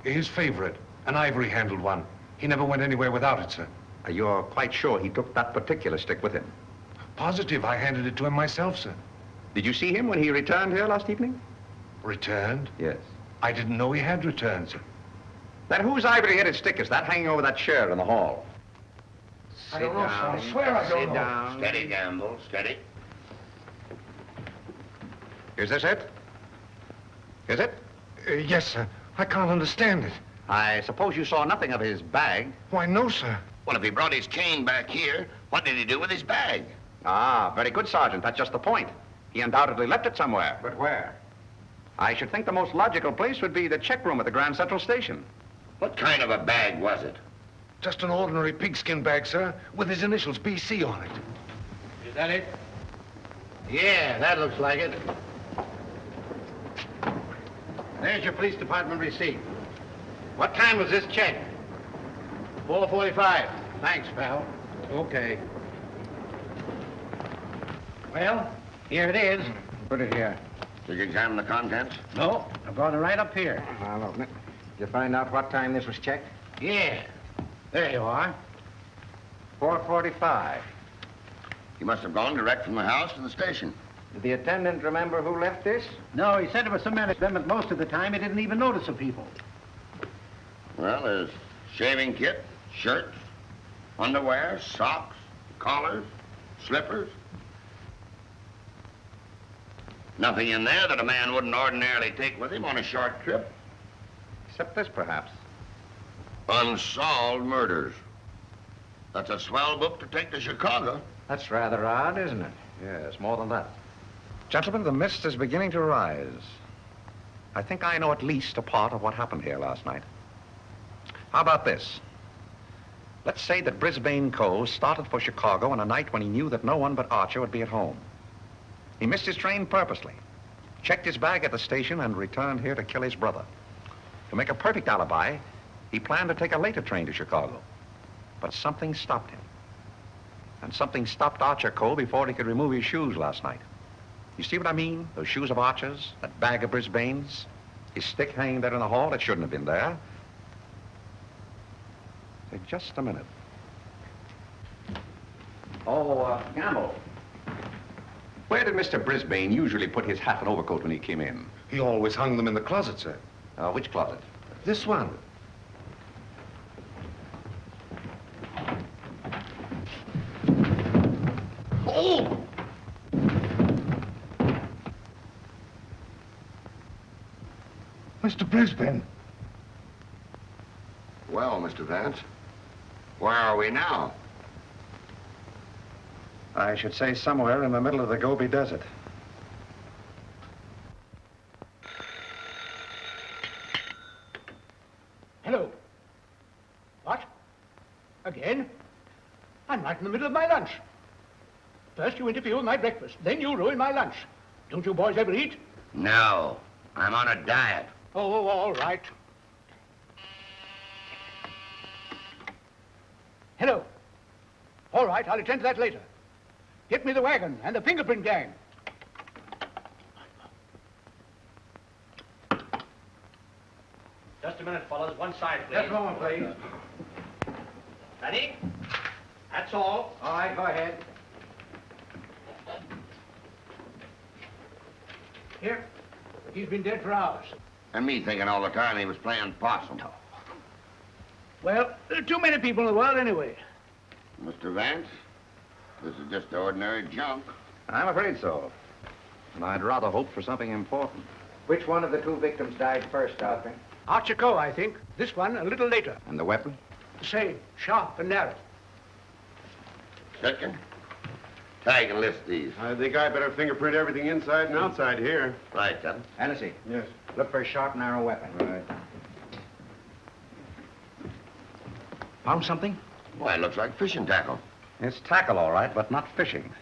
Speaker 15: His favorite, an ivory-handled one. He never went anywhere without it, sir.
Speaker 2: You're quite sure he took that particular stick with him?
Speaker 15: Positive. I handed it to him myself, sir.
Speaker 2: Did you see him when he returned here last evening?
Speaker 15: Returned?
Speaker 2: Yes.
Speaker 15: I didn't know he had returned, sir.
Speaker 2: Then whose ivory-headed stick is that hanging over that chair in the hall?
Speaker 15: I don't know, sir. I swear I don't know.
Speaker 16: Sit down. Steady, Gamble. Steady.
Speaker 2: Is this it? Is it?
Speaker 15: Yes, sir. I can't understand it.
Speaker 2: I suppose you saw nothing of his bag?
Speaker 15: Why, no, sir.
Speaker 16: Well, if he brought his cane back here, what did he do with his bag?
Speaker 2: Ah, very good, Sergeant. That's just the point. He undoubtedly left it somewhere.
Speaker 10: But where?
Speaker 2: I should think the most logical place would be the check room at the Grand Central Station.
Speaker 16: What kind of a bag was it?
Speaker 15: Just an ordinary pigskin bag, sir, with his initials BC on it.
Speaker 12: Is that it? Yeah, that looks like it. There's your police department receipt. What time was this check? 4:45. Thanks, pal. Okay. Well, here it is.
Speaker 10: Put it here.
Speaker 16: Did you examine the contents?
Speaker 12: No, I brought it right up here.
Speaker 10: I'll open it. Did you find out what time this was checked?
Speaker 12: Yeah. There you are.
Speaker 10: 4:45.
Speaker 16: He must have gone direct from the house to the station.
Speaker 10: Did the attendant remember who left this?
Speaker 12: No, he said there was some men at them, but most of the time he didn't even notice the people.
Speaker 16: Well, there's shaving kit, shirts, underwear, socks, collars, slippers. Nothing in there that a man wouldn't ordinarily take with him on a short trip.
Speaker 2: Except this, perhaps.
Speaker 16: Unsolved murders. That's a swell book to take to Chicago.
Speaker 10: That's rather odd, isn't it?
Speaker 2: Yes, more than that. Gentlemen, the mist is beginning to rise. I think I know at least a part of what happened here last night. How about this? Let's say that Brisbane Coe started for Chicago on a night when he knew that no one but Archer would be at home. He missed his train purposely, checked his bag at the station, and returned here to kill his brother. To make a perfect alibi, he planned to take a later train to Chicago. But something stopped him. And something stopped Archer Coe before he could remove his shoes last night. You see what I mean? Those shoes of Archer's, that bag of Brisbane's, his stick hanging there in the hall, it shouldn't have been there. Say, just a minute. Oh, Gamble. Where did Mr. Brisbane usually put his hat and overcoat when he came in?
Speaker 15: He always hung them in the closet, sir.
Speaker 2: Which closet?
Speaker 15: This one.
Speaker 16: Oh!
Speaker 15: Mr. Brisbane.
Speaker 16: Well, Mr. Vance, where are we now?
Speaker 2: I should say somewhere in the middle of the Gobi Desert.
Speaker 8: Hello. What? Again? I'm right in the middle of my lunch. First you interfere with my breakfast, then you ruin my lunch. Don't you boys ever eat?
Speaker 16: No, I'm on a diet.
Speaker 8: Oh, all right. Hello. All right, I'll attend to that later. Get me the wagon and the fingerprint gang.
Speaker 10: Just a minute, fellas. One side, please.
Speaker 8: Just a moment, please.
Speaker 10: Ready? That's all.
Speaker 8: All right, go ahead. Here. He's been dead for hours.
Speaker 16: And me thinking all the time he was playing possum.
Speaker 8: Well, there are too many people in the world anyway.
Speaker 16: Mr. Vance, this is just ordinary junk.
Speaker 2: I'm afraid so. And I'd rather hope for something important.
Speaker 10: Which one of the two victims died first, Doctor?
Speaker 8: Archer Coe, I think. This one a little later.
Speaker 2: And the weapon?
Speaker 8: The same, sharp and narrow.
Speaker 16: Second, tag and list these.
Speaker 11: I think I better fingerprint everything inside and outside here.
Speaker 16: Right, Captain.
Speaker 10: Hennessy.
Speaker 11: Yes.
Speaker 10: Look for a sharp, narrow weapon.
Speaker 11: Right.
Speaker 10: Found something?
Speaker 16: Why, it looks like fishing tackle.
Speaker 2: It's tackle, all right, but not fishing.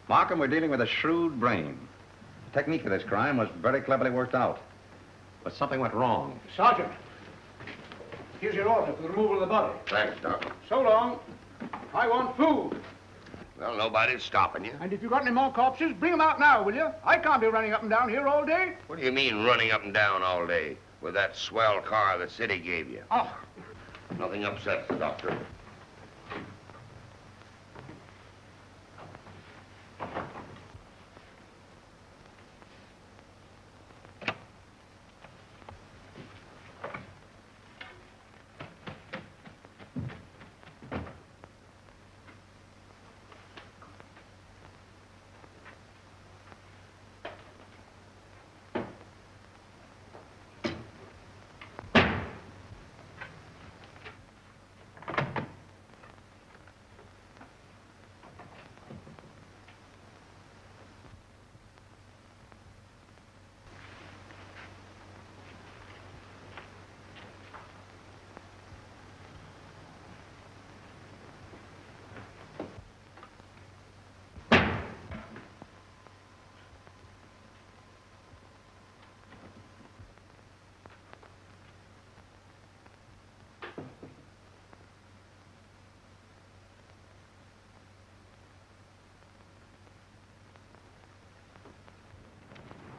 Speaker 2: Markham, we're dealing with a shrewd brain. The technique of this crime was very cleverly worked out. But something went wrong.
Speaker 8: Sergeant, here's your order for the removal of the body.
Speaker 16: Thanks, Doc.
Speaker 8: So long. I want food.
Speaker 16: Well, nobody's stopping you.
Speaker 8: And if you've got any more corpses, bring them out now, will you? I can't be running up and down here all day.
Speaker 16: What do you mean running up and down all day with that swell car the city gave you?
Speaker 8: Oh.
Speaker 16: Nothing upsets the doctor.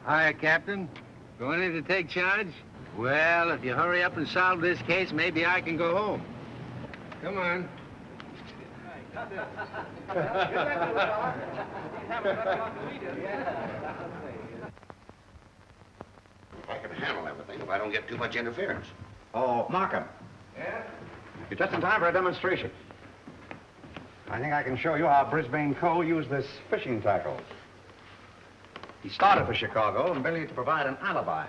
Speaker 10: Hiya, Captain. Going in to take charge? Well, if you hurry up and solve this case, maybe I can go home. Come on.
Speaker 16: I can handle everything if I don't get too much interference.
Speaker 2: Oh, Markham.
Speaker 10: Yeah?
Speaker 2: You're just in time for a demonstration. I think I can show you how Brisbane Coe used this fishing tackle. He started for Chicago and merely to provide an alibi.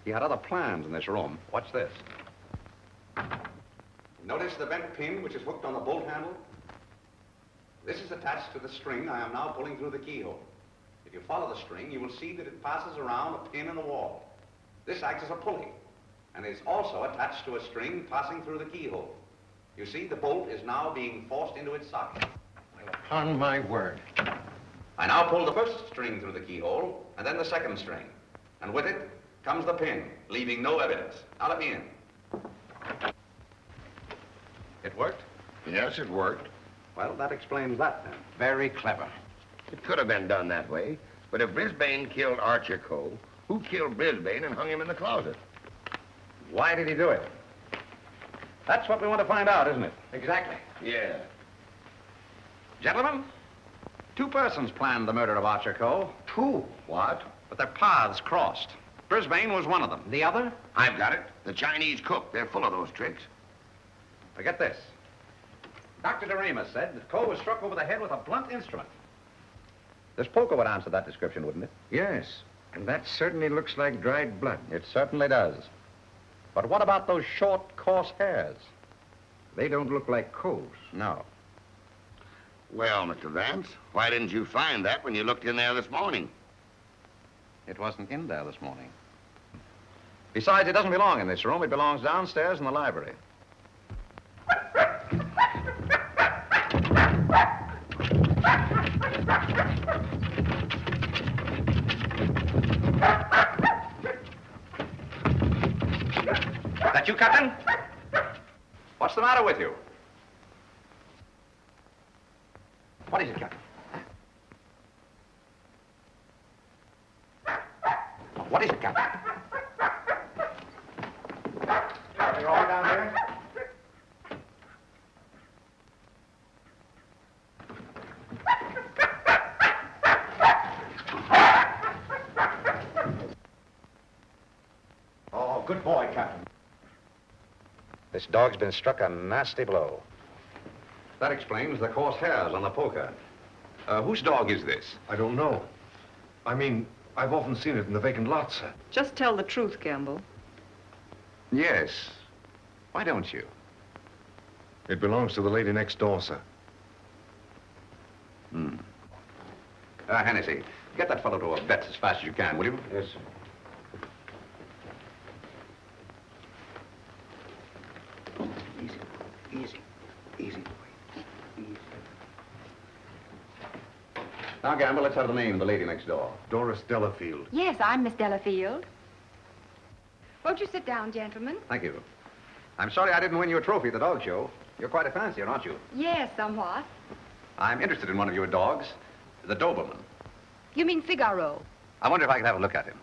Speaker 2: He had other plans in this room. Watch this. Notice the bent pin which is hooked on the bolt handle? This is attached to the string I am now pulling through the keyhole. If you follow the string, you will see that it passes around a pin in the wall. This acts as a pulley, and is also attached to a string passing through the keyhole. You see, the bolt is now being forced into its socket.
Speaker 10: Well, upon my word.
Speaker 2: I now pull the first string through the keyhole, and then the second string. And with it comes the pin, leaving no evidence. Now let me in. It worked?
Speaker 16: Yes, it worked.
Speaker 2: Well, that explains that, then. Very clever.
Speaker 16: It could have been done that way, but if Brisbane killed Archer Coe, who killed Brisbane and hung him in the closet?
Speaker 2: Why did he do it? That's what we want to find out, isn't it?
Speaker 10: Exactly.
Speaker 16: Yeah.
Speaker 2: Gentlemen, two persons planned the murder of Archer Coe.
Speaker 16: Two? What?
Speaker 2: But their paths crossed. Brisbane was one of them.
Speaker 10: The other?
Speaker 16: I've got it. The Chinese cook. They're full of those tricks.
Speaker 2: Forget this. Dr. Doremus said that Coe was struck over the head with a blunt instrument. This poker would answer that description, wouldn't it?
Speaker 10: Yes. And that certainly looks like dried blood.
Speaker 2: It certainly does. But what about those short, coarse hairs?
Speaker 10: They don't look like Coe's.
Speaker 2: No.
Speaker 16: Well, Mr. Vance, why didn't you find that when you looked in there this morning?
Speaker 2: It wasn't in there this morning. Besides, it doesn't belong in this room. It belongs downstairs in the library. That you, Captain? What's the matter with you? What is it, Captain? What is it, Captain? Are you all down here? Oh, good boy, Captain.
Speaker 9: This dog's been struck a nasty blow.
Speaker 2: That explains the coarse hairs on the poker. Whose dog is this?
Speaker 15: I don't know. I mean, I've often seen it in the vacant lot, sir.
Speaker 17: Just tell the truth, Gamble.
Speaker 2: Yes. Why don't you?
Speaker 15: It belongs to the lady next door, sir.
Speaker 2: Hmm. Hennessy, get that fellow to a vet as fast as you can, will you?
Speaker 15: Yes, sir.
Speaker 2: Easy. Now, Gamble, let's have the name of the lady next door.
Speaker 15: Doris Delafield.
Speaker 18: Yes, I'm Miss Delafield. Won't you sit down, gentlemen?
Speaker 2: Thank you. I'm sorry I didn't win you a trophy at the dog show. You're quite a fancier, aren't you?
Speaker 18: Yes, somewhat.
Speaker 2: I'm interested in one of your dogs, the Doberman.
Speaker 18: You mean Figaro?
Speaker 2: I wonder if I could have a look at him.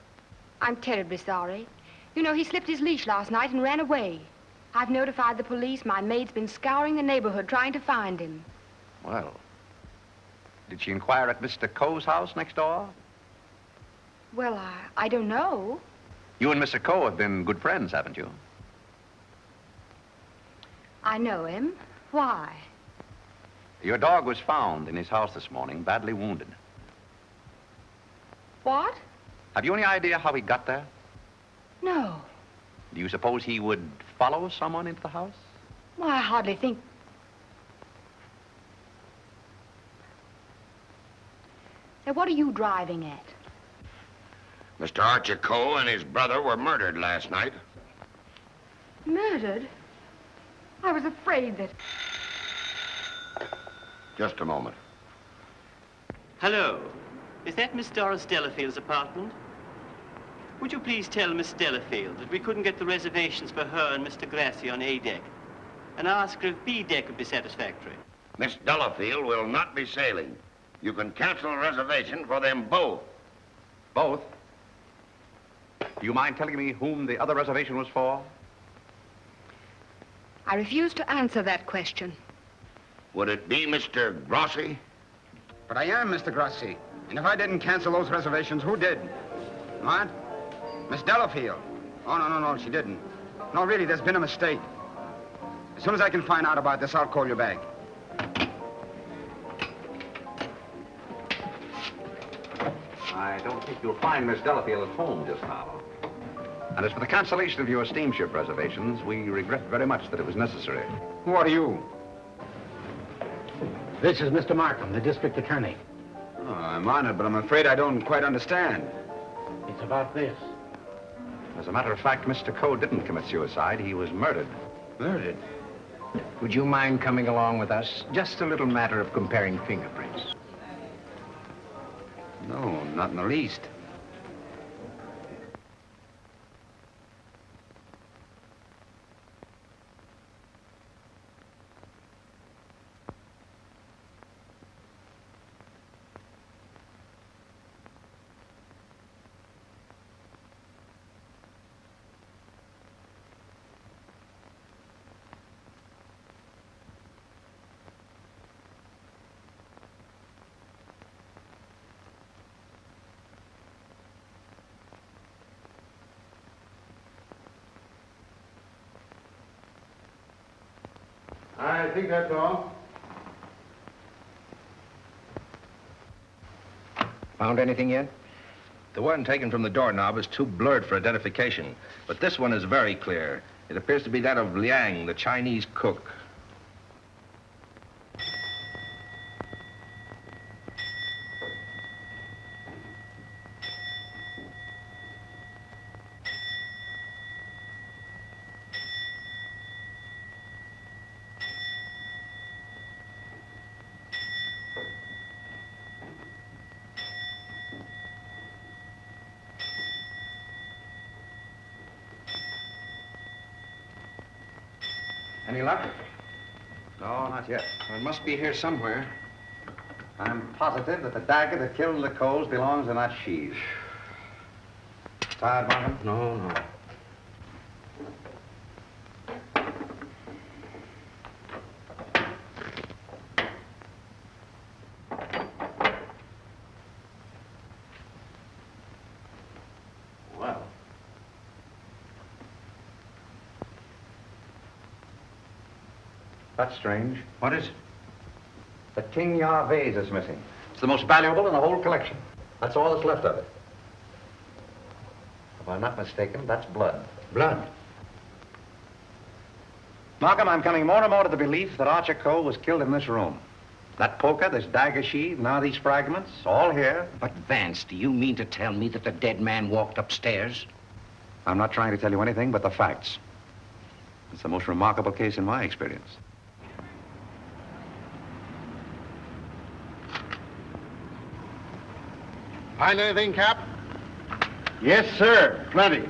Speaker 18: I'm terribly sorry. You know, he slipped his leash last night and ran away. I've notified the police. My maid's been scouring the neighborhood trying to find him.
Speaker 2: Well, did she inquire at Mr. Coe's house next door?
Speaker 18: Well, I don't know.
Speaker 2: You and Mr. Coe have been good friends, haven't you?
Speaker 18: I know him. Why?
Speaker 2: Your dog was found in his house this morning, badly wounded.
Speaker 18: What?
Speaker 2: Have you any idea how he got there?
Speaker 18: No.
Speaker 2: Do you suppose he would follow someone into the house?
Speaker 18: Well, I hardly think... Say, what are you driving at?
Speaker 16: Mr. Archer Coe and his brother were murdered last night.
Speaker 18: Murdered? I was afraid that...
Speaker 16: Just a moment.
Speaker 21: Hello. Is that Miss Doris Delafield's apartment? Would you please tell Miss Delafield that we couldn't get the reservations for her and Mr. Grassi on A deck, and ask her if B deck would be satisfactory?
Speaker 16: Miss Delafield will not be sailing. You can cancel a reservation for them both.
Speaker 2: Both? Do you mind telling me whom the other reservation was for?
Speaker 18: I refuse to answer that question.
Speaker 16: Would it be Mr. Grassi?
Speaker 13: But I am Mr. Grassi. And if I didn't cancel those reservations, who did? What? Miss Delafield. Oh, no, she didn't. No, really, there's been a mistake. As soon as I can find out about this, I'll call you back.
Speaker 2: I don't think you'll find Miss Delafield at home just now. And as for the cancellation of your steamship reservations, we regret very much that it was necessary.
Speaker 13: Who are you?
Speaker 8: This is Mr. Markham, the district attorney.
Speaker 13: Oh, I'm honored, but I'm afraid I don't quite understand.
Speaker 8: It's about this.
Speaker 2: As a matter of fact, Mr. Coe didn't commit suicide. He was murdered.
Speaker 13: Murdered?
Speaker 8: Would you mind coming along with us? Just a little matter of comparing fingerprints.
Speaker 13: No, not in the least.
Speaker 11: I think that's all.
Speaker 8: Found anything yet?
Speaker 22: The one taken from the doorknob is too blurred for identification, but this one is very clear. It appears to be that of Liang, the Chinese cook.
Speaker 2: Any luck? No, not yet.
Speaker 13: Well, it must be here somewhere.
Speaker 2: I'm positive that the dagger that killed the Coes belongs in that sheath. Tired, Markham?
Speaker 13: No, no.
Speaker 2: Well. That's strange. What is it? The King Yar vase is missing. It's the most valuable in the whole collection. That's all that's left of it. If I'm not mistaken, that's blood.
Speaker 13: Blood?
Speaker 2: Markham, I'm coming more and more to the belief that Archer Coe was killed in this room. That poker, this dagger sheath, now these fragments, all here.
Speaker 13: But, Vance, do you mean to tell me that the dead man walked upstairs?
Speaker 2: I'm not trying to tell you anything but the facts. It's the most remarkable case in my experience.
Speaker 12: Find anything, Cap?
Speaker 2: Yes, sir. Plenty.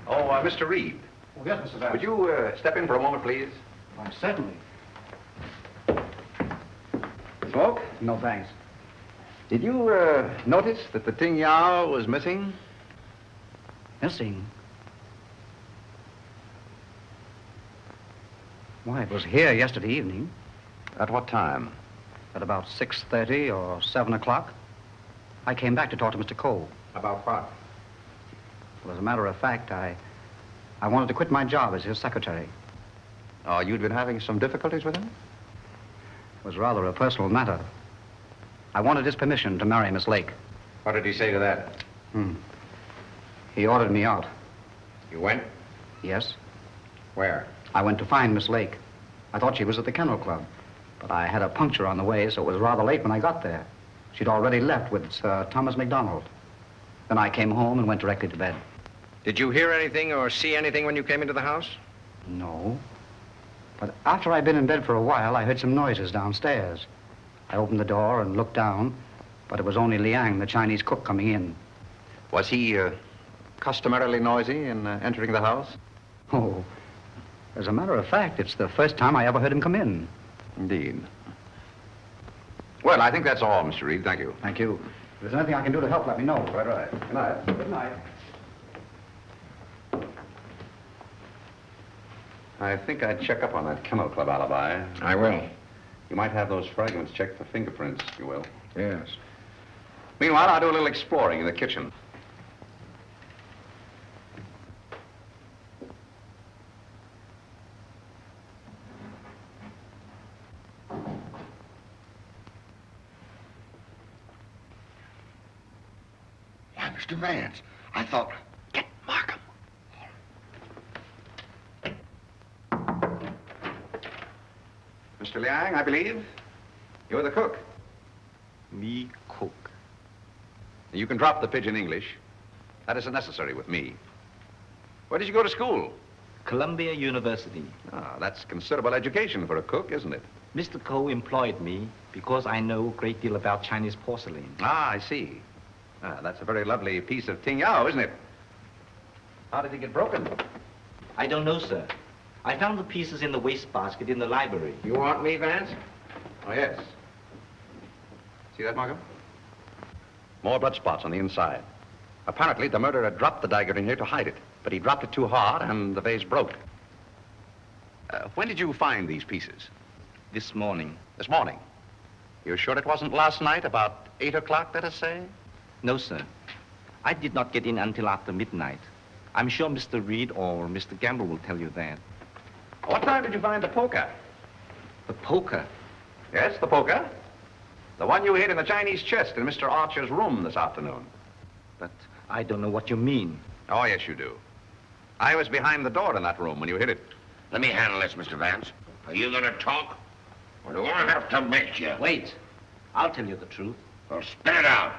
Speaker 2: Oh, Mr. Wrede.
Speaker 8: Oh, yes, Mr. Vance.
Speaker 2: Would you step in for a moment, please?
Speaker 8: Oh, certainly.
Speaker 2: Smoke?
Speaker 8: No, thanks.
Speaker 2: Did you notice that the Ting Yao was missing?
Speaker 8: Missing? Why, it was here yesterday evening.
Speaker 2: At what time?
Speaker 8: At about 6:30 or 7 o'clock. I came back to talk to Mr. Coe.
Speaker 2: About what?
Speaker 8: Well, as a matter of fact, I wanted to quit my job as his secretary.
Speaker 2: Oh, you'd been having some difficulties with him?
Speaker 8: It was rather a personal matter. I wanted his permission to marry Miss Lake.
Speaker 2: What did he say to that?
Speaker 8: He ordered me out.
Speaker 2: You went?
Speaker 8: Yes.
Speaker 2: Where?
Speaker 8: I went to find Miss Lake. I thought she was at the Kennel Club, but I had a puncture on the way, so it was rather late when I got there. She'd already left with Sir Thomas MacDonald. Then I came home and went directly to bed.
Speaker 2: Did you hear anything or see anything when you came into the house?
Speaker 8: No. But after I'd been in bed for a while, I heard some noises downstairs. I opened the door and looked down, but it was only Liang, the Chinese cook, coming in.
Speaker 2: Was he customarily noisy in entering the house?
Speaker 8: Oh, as a matter of fact, it's the first time I ever heard him come in.
Speaker 2: Indeed. Well, I think that's all, Mr. Wrede. Thank you.
Speaker 8: Thank you. If there's anything I can do to help, let me know.
Speaker 2: Right. Good night.
Speaker 8: Good night.
Speaker 2: I think I'd check up on that Kennel Club alibi.
Speaker 22: I will.
Speaker 2: You might have those fragments checked for fingerprints, if you will.
Speaker 22: Yes.
Speaker 2: Meanwhile, I'll do a little exploring in the kitchen.
Speaker 16: Why, Mr. Vance, I thought... Get Markham.
Speaker 2: Mr. Liang, I believe. You're the cook.
Speaker 14: Me cook.
Speaker 2: You can drop the pidgin English. That isn't necessary with me. Where did you go to school?
Speaker 14: Columbia University.
Speaker 2: Ah, that's considerable education for a cook, isn't it?
Speaker 14: Mr. Coe employed me because I know a great deal about Chinese porcelain.
Speaker 2: Ah, I see. Ah, that's a very lovely piece of Ting Yao, isn't it? How did it get broken?
Speaker 14: I don't know, sir. I found the pieces in the wastebasket in the library.
Speaker 2: You want me, Vance? Oh, yes. See that, Markham? More blood spots on the inside. Apparently, the murderer dropped the dagger in here to hide it, but he dropped it too hard, and the vase broke. When did you find these pieces?
Speaker 14: This morning.
Speaker 2: This morning? You're sure it wasn't last night, about 8 o'clock, let us say?
Speaker 14: No, sir. I did not get in until after midnight. I'm sure Mr. Wrede or Mr. Gamble will tell you that.
Speaker 2: What time did you find the poker?
Speaker 14: The poker?
Speaker 2: Yes, the poker. The one you hid in the Chinese chest in Mr. Archer's room this afternoon.
Speaker 14: But I don't know what you mean.
Speaker 2: Oh, yes, you do. I was behind the door in that room when you hid it.
Speaker 16: Let me handle this, Mr. Vance. Are you going to talk? Or do I have to make you?
Speaker 14: Wait. I'll tell you the truth.
Speaker 16: Well, spit it out.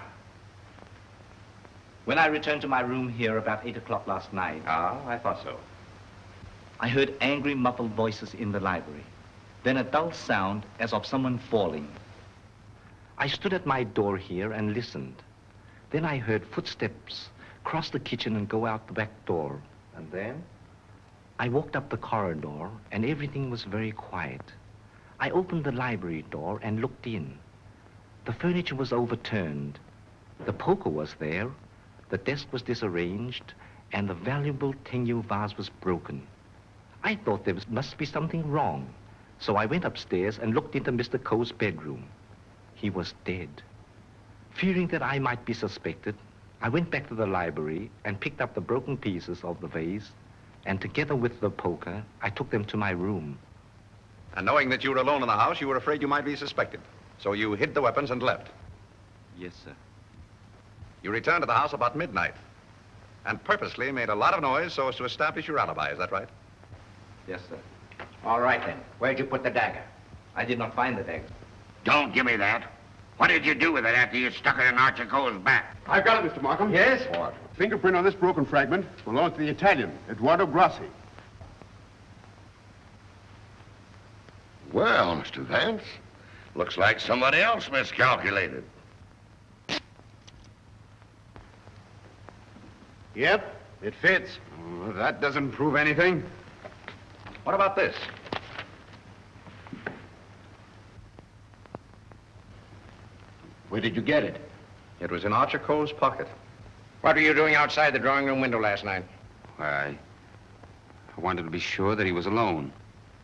Speaker 14: When I returned to my room here about 8 o'clock last night...
Speaker 2: Ah, I thought so.
Speaker 14: I heard angry, muffled voices in the library. Then a dull sound as of someone falling. I stood at my door here and listened. Then I heard footsteps cross the kitchen and go out the back door.
Speaker 2: And then?
Speaker 14: I walked up the corridor, and everything was very quiet. I opened the library door and looked in. The furniture was overturned. The poker was there, the desk was disarranged, and the valuable Tengu vase was broken. I thought must be something wrong, so I went upstairs and looked into Mr. Coe's bedroom. He was dead. Fearing that I might be suspected, I went back to the library and picked up the broken pieces of the vase, and together with the poker, I took them to my room.
Speaker 2: And knowing that you were alone in the house, you were afraid you might be suspected. So you hid the weapons and left.
Speaker 14: Yes, sir.
Speaker 2: You returned to the house about midnight and purposely made a lot of noise so as to establish your alibi. Is that right?
Speaker 14: Yes, sir.
Speaker 12: All right, then. Where'd you put the dagger?
Speaker 14: I did not find the dagger.
Speaker 16: Don't give me that. What did you do with it after you stuck it in Archer Coe's back?
Speaker 11: I've got it, Mr. Markham.
Speaker 12: Yes?
Speaker 11: What? Fingerprint on this broken fragment belongs to the Italian, Eduardo Grassi.
Speaker 16: Well, Mr. Vance, looks like somebody else miscalculated.
Speaker 11: Yep, it fits.
Speaker 13: Oh, that doesn't prove anything.
Speaker 2: What about this?
Speaker 13: Where did you get it?
Speaker 2: It was in Archer Coe's pocket.
Speaker 12: What were you doing outside the drawing room window last night?
Speaker 13: Why, I wanted to be sure that he was alone.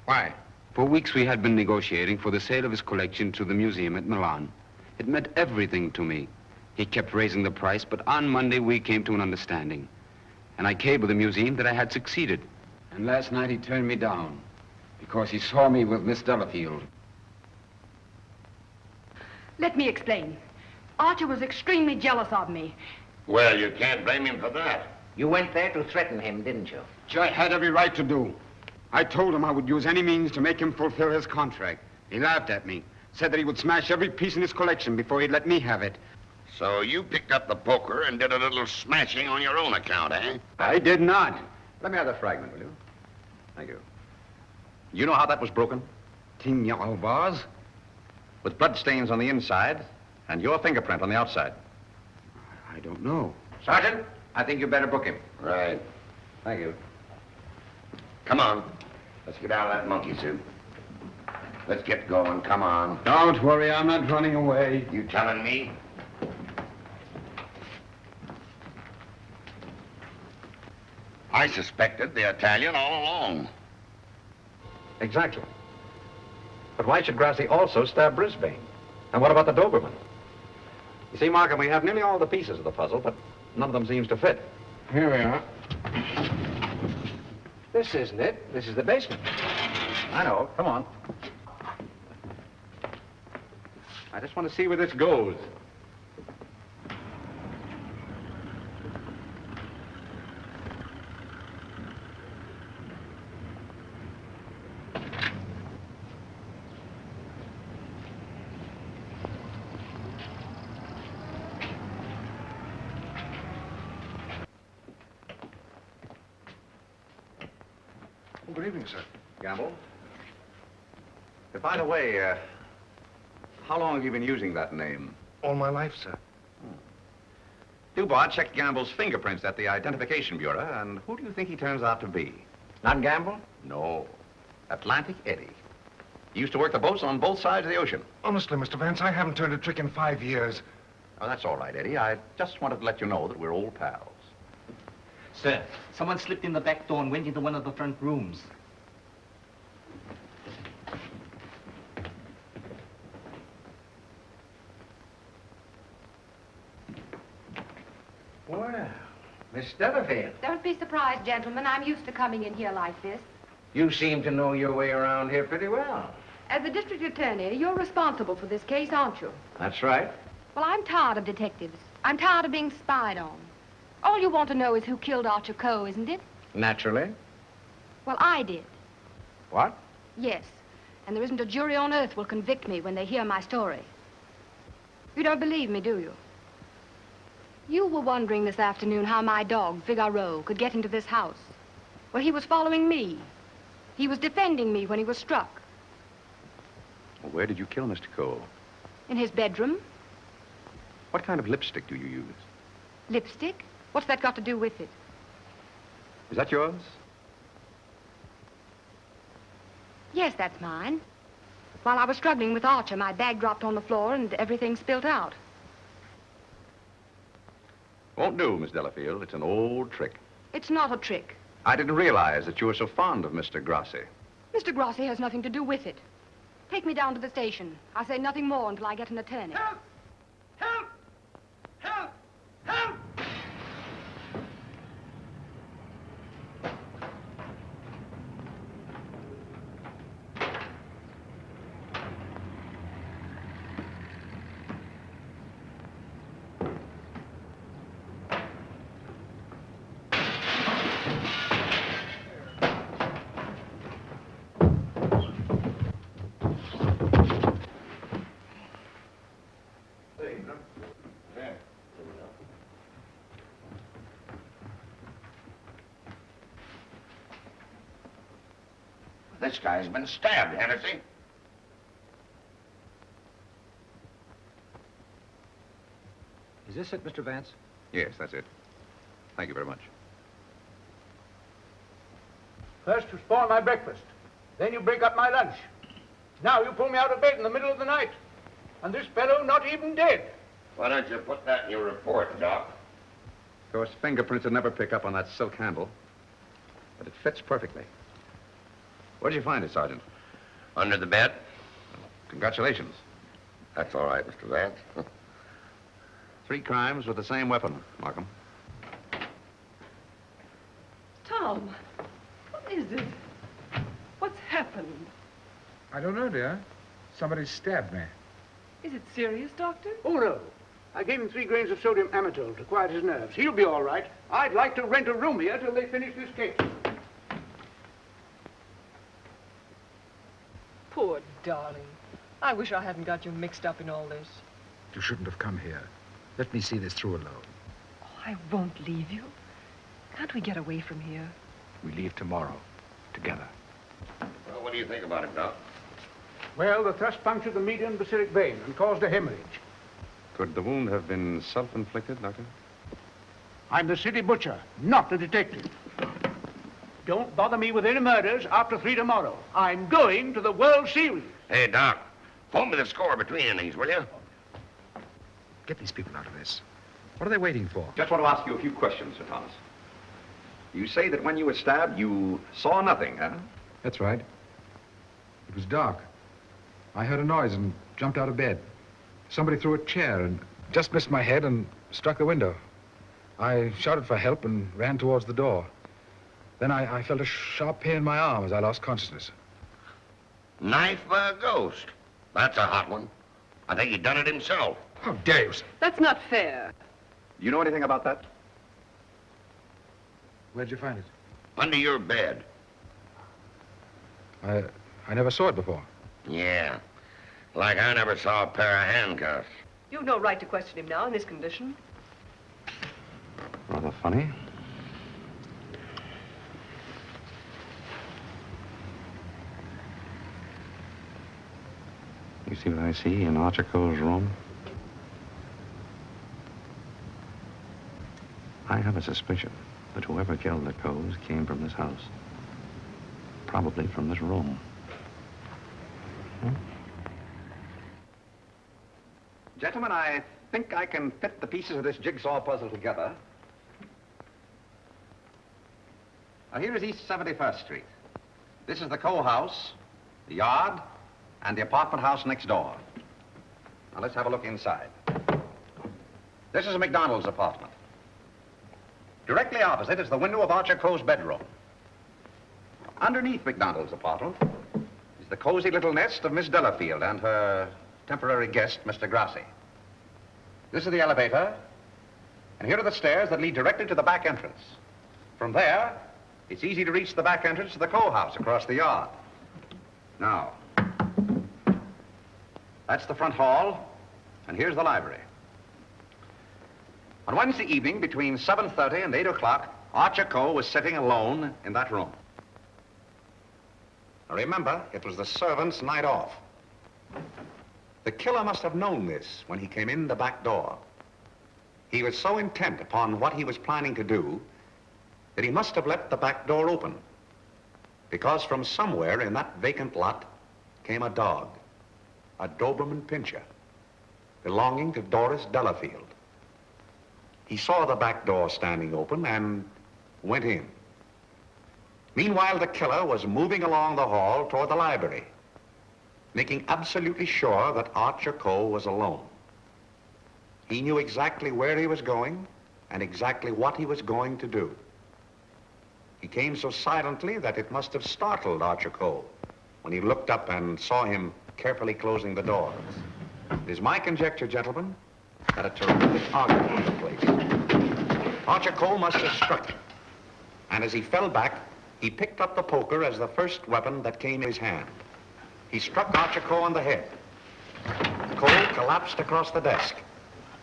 Speaker 12: Why?
Speaker 13: For weeks we had been negotiating for the sale of his collection to the museum at Milan. It meant everything to me. He kept raising the price, but on Monday we came to an understanding. And I cabled the museum that I had succeeded. And last night he turned me down because he saw me with Miss Delafield.
Speaker 18: Let me explain. Archer was extremely jealous of me.
Speaker 16: Well, you can't blame him for that.
Speaker 12: You went there to threaten him, didn't you?
Speaker 13: Which I had every right to do. I told him I would use any means to make him fulfill his contract. He laughed at me, said that he would smash every piece in his collection before he'd let me have it.
Speaker 16: So you picked up the poker and did a little smashing on your own account, eh?
Speaker 13: I did not.
Speaker 2: Let me have that fragment, will you? Thank you. You know how that was broken?
Speaker 13: Tignan vase?
Speaker 2: With blood stains on the inside and your fingerprint on the outside.
Speaker 13: I don't know.
Speaker 12: Sergeant, I think you better book him.
Speaker 16: Right.
Speaker 2: Thank you.
Speaker 16: Come on. Let's get out of that monkey suit. Let's get going. Come on.
Speaker 13: Don't worry, I'm not running away.
Speaker 16: You telling me? I suspected the Italian all along.
Speaker 2: Exactly. But why should Grassi also stab Brisbane? And what about the Doberman? You see, Markham, we have nearly all the pieces of the puzzle, but none of them seems to fit.
Speaker 11: Here we are.
Speaker 12: This isn't it. This is the basement.
Speaker 2: I know. Come on. I just want to see where this goes.
Speaker 15: Good evening, sir.
Speaker 2: Gamble? By the way, how long have you been using that name?
Speaker 15: All my life, sir.
Speaker 2: Dubois checked Gamble's fingerprints at the Identification Bureau, and who do you think he turns out to be?
Speaker 12: Not Gamble?
Speaker 2: No. Atlantic Eddie. He used to work the boats on both sides of the ocean.
Speaker 15: Honestly, Mr. Vance, I haven't turned a trick in 5 years.
Speaker 2: Oh, that's all right, Eddie. I just wanted to let you know that we're old pals.
Speaker 14: Sir, someone slipped in the back door and went into one of the front rooms.
Speaker 12: Well, Miss Delafield,
Speaker 18: Don't be surprised, gentlemen. I'm used to coming in here like this.
Speaker 12: you seem to know your way around here pretty well.
Speaker 18: As the district attorney, you're responsible for this case, aren't you?
Speaker 12: That's right.
Speaker 18: Well, I'm tired of detectives. I'm tired of being spied on. All you want to know is who killed Archer Coe, isn't it?
Speaker 12: Naturally.
Speaker 18: Well, I did.
Speaker 12: What?
Speaker 18: Yes. And there isn't a jury on earth will convict me when they hear my story. You don't believe me, do you? You were wondering this afternoon how my dog, Figaro, could get into this house. Well, he was following me. He was defending me when he was struck.
Speaker 2: Well, where did you kill Mr. Coe?
Speaker 18: In his bedroom.
Speaker 2: What kind of lipstick do you use?
Speaker 18: Lipstick? What's that got to do with it?
Speaker 2: Is that yours?
Speaker 18: Yes, that's mine. While I was struggling with Archer, my bag dropped on the floor and everything spilt out.
Speaker 2: Won't do, Miss Delafield. It's an old trick.
Speaker 18: It's not a trick.
Speaker 2: I didn't realize that you were so fond of Mr. Grassi.
Speaker 18: Mr. Grassi has nothing to do with it. Take me down to the station. I'll say nothing more until I get an attorney.
Speaker 20: Help! Help! Help! Help!
Speaker 16: This guy's been stabbed, hasn't he?
Speaker 4: Is this it, Mr. Vance?
Speaker 2: Yes, that's it. Thank you very much.
Speaker 8: First you spoil my breakfast. Then you break up my lunch. Now you pull me out of bed in the middle of the night. And this fellow not even dead.
Speaker 16: Why don't you put that in your report, Doc?
Speaker 2: Of course, fingerprints would never pick up on that silk handle. But it fits perfectly. Where'd you find it, Sergeant?
Speaker 16: Under the bed.
Speaker 2: Congratulations.
Speaker 16: That's all right, Mr. Vance.
Speaker 2: 3 crimes with the same weapon, Markham.
Speaker 17: Tom, what is it? What's happened?
Speaker 4: I don't know, dear. Somebody stabbed me.
Speaker 17: Is it serious, Doctor?
Speaker 8: Oh, no. I gave him 3 grains of sodium amytal to quiet his nerves. He'll be all right. I'd like to rent a room here till they finish this case.
Speaker 17: Poor darling. I wish I hadn't got you mixed up in all this.
Speaker 4: You shouldn't have come here. Let me see this through alone.
Speaker 17: Oh, I won't leave you. Can't we get away from here?
Speaker 4: We leave tomorrow. Together.
Speaker 16: Well, what do you think about it, Doc?
Speaker 8: Well, the thrust punctured the median basilic vein and caused a hemorrhage.
Speaker 2: Could the wound have been self-inflicted, Doctor?
Speaker 8: I'm the city butcher, not the detective. Don't bother me with any murders after 3 tomorrow. I'm going to the World Series.
Speaker 16: Hey, Doc, phone me the score between innings, will you?
Speaker 4: Get these people out of this. What are they waiting for?
Speaker 2: Just want to ask you a few questions, Sir Thomas. You say that when you were stabbed, you saw nothing, huh?
Speaker 4: That's right. It was dark. I heard a noise and jumped out of bed. Somebody threw a chair and just missed my head and struck the window. I shouted for help and ran towards the door. Then I felt a sharp pain in my arm as I lost consciousness.
Speaker 16: Knife by a ghost. That's a hot one. I think he done it himself.
Speaker 4: How dare you, sir?
Speaker 17: That's not fair.
Speaker 2: Do you know anything about that?
Speaker 4: Where'd you find it?
Speaker 16: Under your bed.
Speaker 4: I never saw it before.
Speaker 16: Yeah. Like I never saw a pair of handcuffs.
Speaker 17: You've no right to question him now in this condition.
Speaker 2: Rather funny. You see what I see in Archer Coe's room? I have a suspicion that whoever killed the Coes came from this house. Probably from this room. Gentlemen, I think I can fit the pieces of this jigsaw puzzle together. Now, here is East 71st Street. This is the Coe house, the yard, and the apartment house next door. Now, let's have a look inside. This is MacDonald's apartment. Directly opposite is the window of Archer Coe's bedroom. Underneath MacDonald's apartment is the cozy little nest of Miss Delafield and her temporary guest, Mr. Grassi. This is the elevator, and here are the stairs that lead directly to the back entrance. From there, it's easy to reach the back entrance to the Coe house across the yard. Now, that's the front hall, and here's the library. On Wednesday evening, between 7:30 and 8 o'clock, Archer Coe was sitting alone in that room. Now remember, it was the servant's night off. The killer must have known this when he came in the back door. He was so intent upon what he was planning to do that he must have left the back door open. Because from somewhere in that vacant lot came a dog, a Doberman Pinscher, belonging to Doris Delafield. He saw the back door standing open and went in. Meanwhile, the killer was moving along the hall toward the library, making absolutely sure that Archer Coe was alone. He knew exactly where he was going and exactly what he was going to do. He came so silently that it must have startled Archer Coe when he looked up and saw him carefully closing the door. It is my conjecture, gentlemen, that a terrific argument took place. Archer Coe must have struck him, and as he fell back, he picked up the poker as the first weapon that came in his hand. He struck Archer Coe on the head. Coe collapsed across the desk,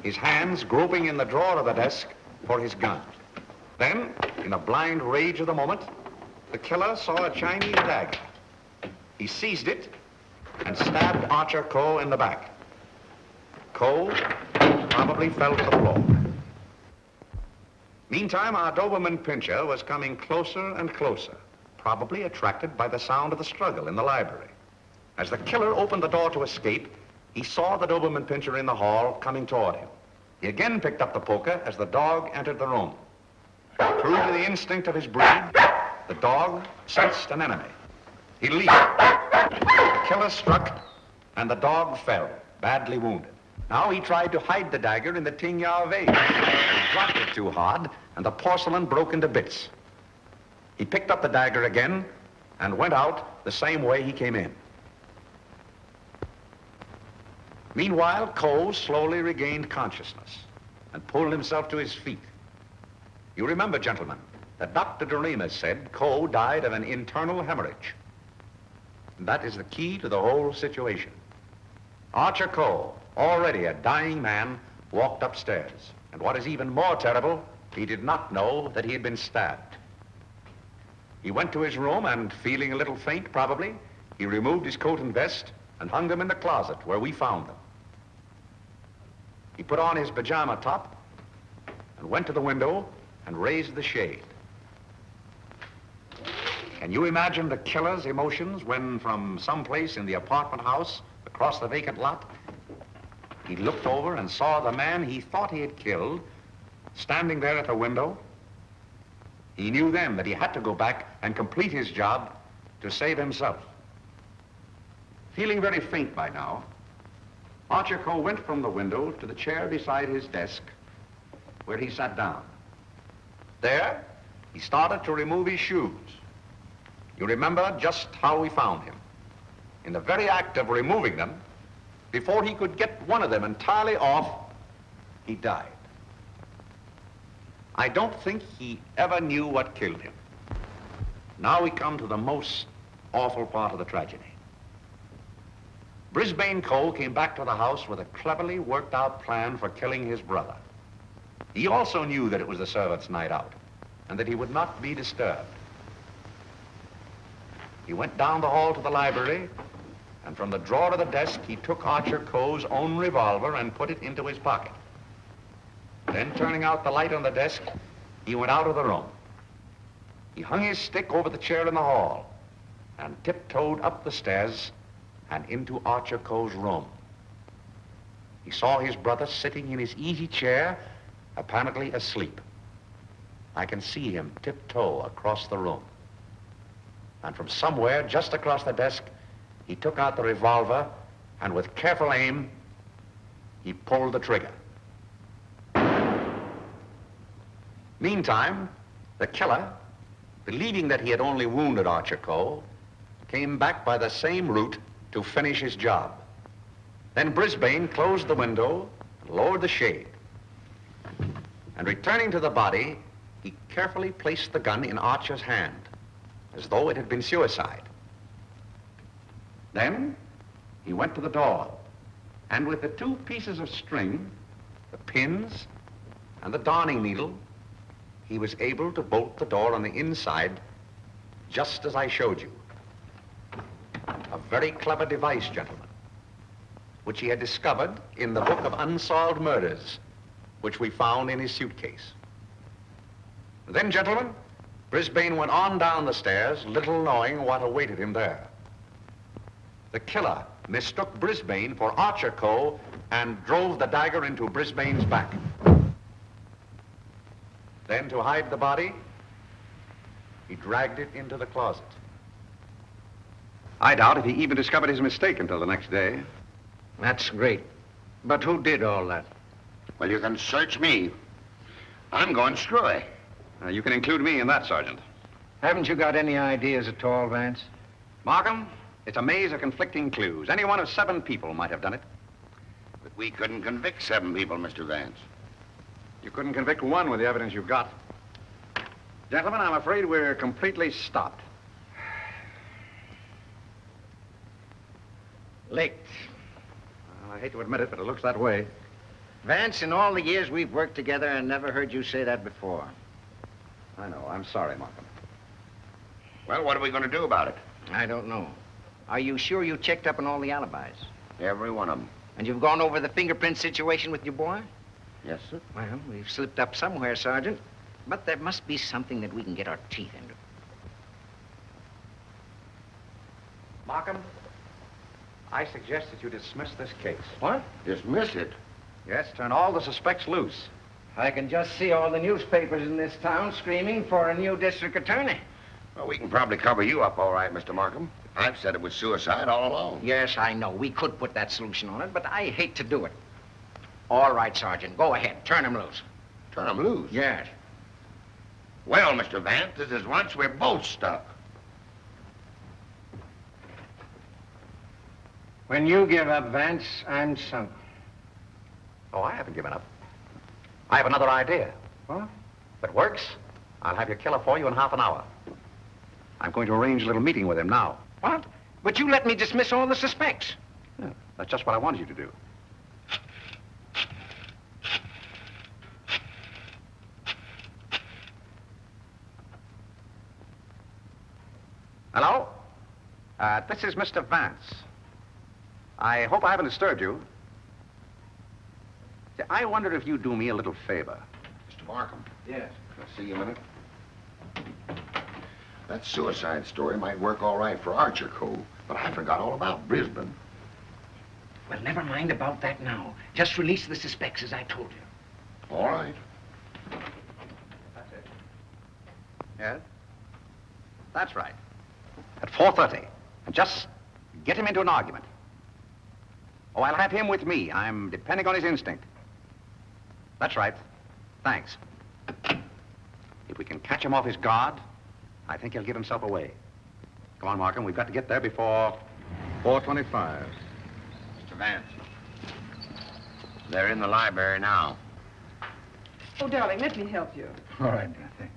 Speaker 2: his hands groping in the drawer of the desk for his gun. Then, in a blind rage of the moment, the killer saw a Chinese dagger. He seized it and stabbed Archer Coe in the back. Coe probably fell to the floor. Meantime, our Doberman Pinscher was coming closer and closer, probably attracted by the sound of the struggle in the library. As the killer opened the door to escape, he saw the Doberman Pinscher in the hall coming toward him. He again picked up the poker as the dog entered the room. True to the instinct of his breed, the dog sensed an enemy. He leaped. The killer struck, and the dog fell, badly wounded. Now he tried to hide the dagger in the Tignar vase. He dropped it too hard, and the porcelain broke into bits. He picked up the dagger again and went out the same way he came in. Meanwhile, Coe slowly regained consciousness and pulled himself to his feet. You remember, gentlemen, that Dr. Doremus said Coe died of an internal hemorrhage. And that is the key to the whole situation. Archer Coe, already a dying man, walked upstairs. And what is even more terrible, he did not know that he had been stabbed. He went to his room and, feeling a little faint probably, he removed his coat and vest and hung them in the closet where we found them. He put on his pajama top and went to the window and raised the shade. Can you imagine the killer's emotions when, from someplace in the apartment house across the vacant lot, he looked over and saw the man he thought he had killed standing there at the window? He knew then that he had to go back and complete his job to save himself. Feeling very faint by now, Archer Coe went from the window to the chair beside his desk, where he sat down. There, he started to remove his shoes. You remember just how we found him. In the very act of removing them, before he could get one of them entirely off, he died. I don't think he ever knew what killed him. Now we come to the most awful part of the tragedy. Brisbane Coe came back to the house with a cleverly worked out plan for killing his brother. He also knew that it was the servants' night out and that he would not be disturbed. He went down the hall to the library, and from the drawer of the desk, he took Archer Coe's own revolver and put it into his pocket. Then, turning out the light on the desk, he went out of the room. He hung his stick over the chair in the hall and tiptoed up the stairs and into Archer Coe's room. He saw his brother sitting in his easy chair, apparently asleep. I can see him tiptoe across the room. And from somewhere just across the desk, he took out the revolver and with careful aim, he pulled the trigger. Meantime, the killer, believing that he had only wounded Archer Coe, came back by the same route to finish his job. Then Brisbane closed the window, lowered the shade, and returning to the body, he carefully placed the gun in Archer's hand, as though it had been suicide. Then he went to the door, and with the two pieces of string, the pins and the darning needle, he was able to bolt the door on the inside, just as I showed you. A very clever device, gentlemen, which he had discovered in the book of Unsolved Murders, which we found in his suitcase. Then, gentlemen, Brisbane went on down the stairs, little knowing what awaited him there. The killer mistook Brisbane for Archer Coe and drove the dagger into Brisbane's back. Then, to hide the body, he dragged it into the closet. I doubt if he even discovered his mistake until the next day.
Speaker 12: That's great. But who did all that?
Speaker 16: Well, you can search me. I'm going screwy.
Speaker 2: You can include me in that, Sergeant.
Speaker 12: Haven't you got any ideas at all, Vance?
Speaker 2: Markham, it's a maze of conflicting clues. Any one of 7 people might have done it.
Speaker 16: But we couldn't convict 7 people, Mr. Vance.
Speaker 2: You couldn't convict 1 with the evidence you've got. Gentlemen, I'm afraid we're completely stopped.
Speaker 12: Licked.
Speaker 2: I hate to admit it, but it looks that way.
Speaker 12: Vance, in all the years we've worked together, I never heard you say that before.
Speaker 2: I know. I'm sorry, Markham.
Speaker 16: Well, what are we going to do about it?
Speaker 12: I don't know. Are you sure you checked up on all the alibis?
Speaker 16: Every one of them.
Speaker 12: And you've gone over the fingerprint situation with your boy?
Speaker 16: Yes, sir.
Speaker 12: Well, we've slipped up somewhere, Sergeant. But there must be something that we can get our teeth into.
Speaker 2: Markham, I suggest that you dismiss this case.
Speaker 12: What?
Speaker 16: Dismiss it?
Speaker 2: Yes, turn all the suspects loose.
Speaker 12: I can just see all the newspapers in this town screaming for a new district attorney.
Speaker 16: Well, we can probably cover you up all right, Mr. Markham. I've said it was suicide all along.
Speaker 12: Yes, I know. We could put that solution on it, but I hate to do it. All right, Sergeant. Go ahead. Turn him loose.
Speaker 16: Turn him loose?
Speaker 12: Yes.
Speaker 16: Well, Mr. Vance, this is once we're both stuck.
Speaker 12: When you give up, Vance, I'm sunk.
Speaker 2: Oh, I haven't given up. I have another idea.
Speaker 12: What?
Speaker 2: If it works, I'll have your killer for you in half an hour. I'm going to arrange a little meeting with him now.
Speaker 12: What? But you let me dismiss all the suspects.
Speaker 2: Yeah, that's just what I wanted you to do. Hello? This is Mr. Vance. I hope I haven't disturbed you. I wondered if you'd do me a little favor.
Speaker 16: Mr. Markham.
Speaker 12: Yes.
Speaker 16: Can I see you a minute? That suicide story might work all right for Archer Coe, but I forgot all about Brisbane.
Speaker 12: Well, never mind about that now. Just release the suspects, as I told you.
Speaker 16: All right.
Speaker 2: That's it. Yes? That's right. At 4:30. And just get him into an argument. Oh, I'll have him with me. I'm depending on his instinct. That's right. Thanks. If we can catch him off his guard, I think he'll give himself away. Come on, Markham. We've got to get there before 4:25.
Speaker 16: Mr. Vance. They're in the library now.
Speaker 17: Oh, darling, let me help you.
Speaker 4: All right, dear. Thanks.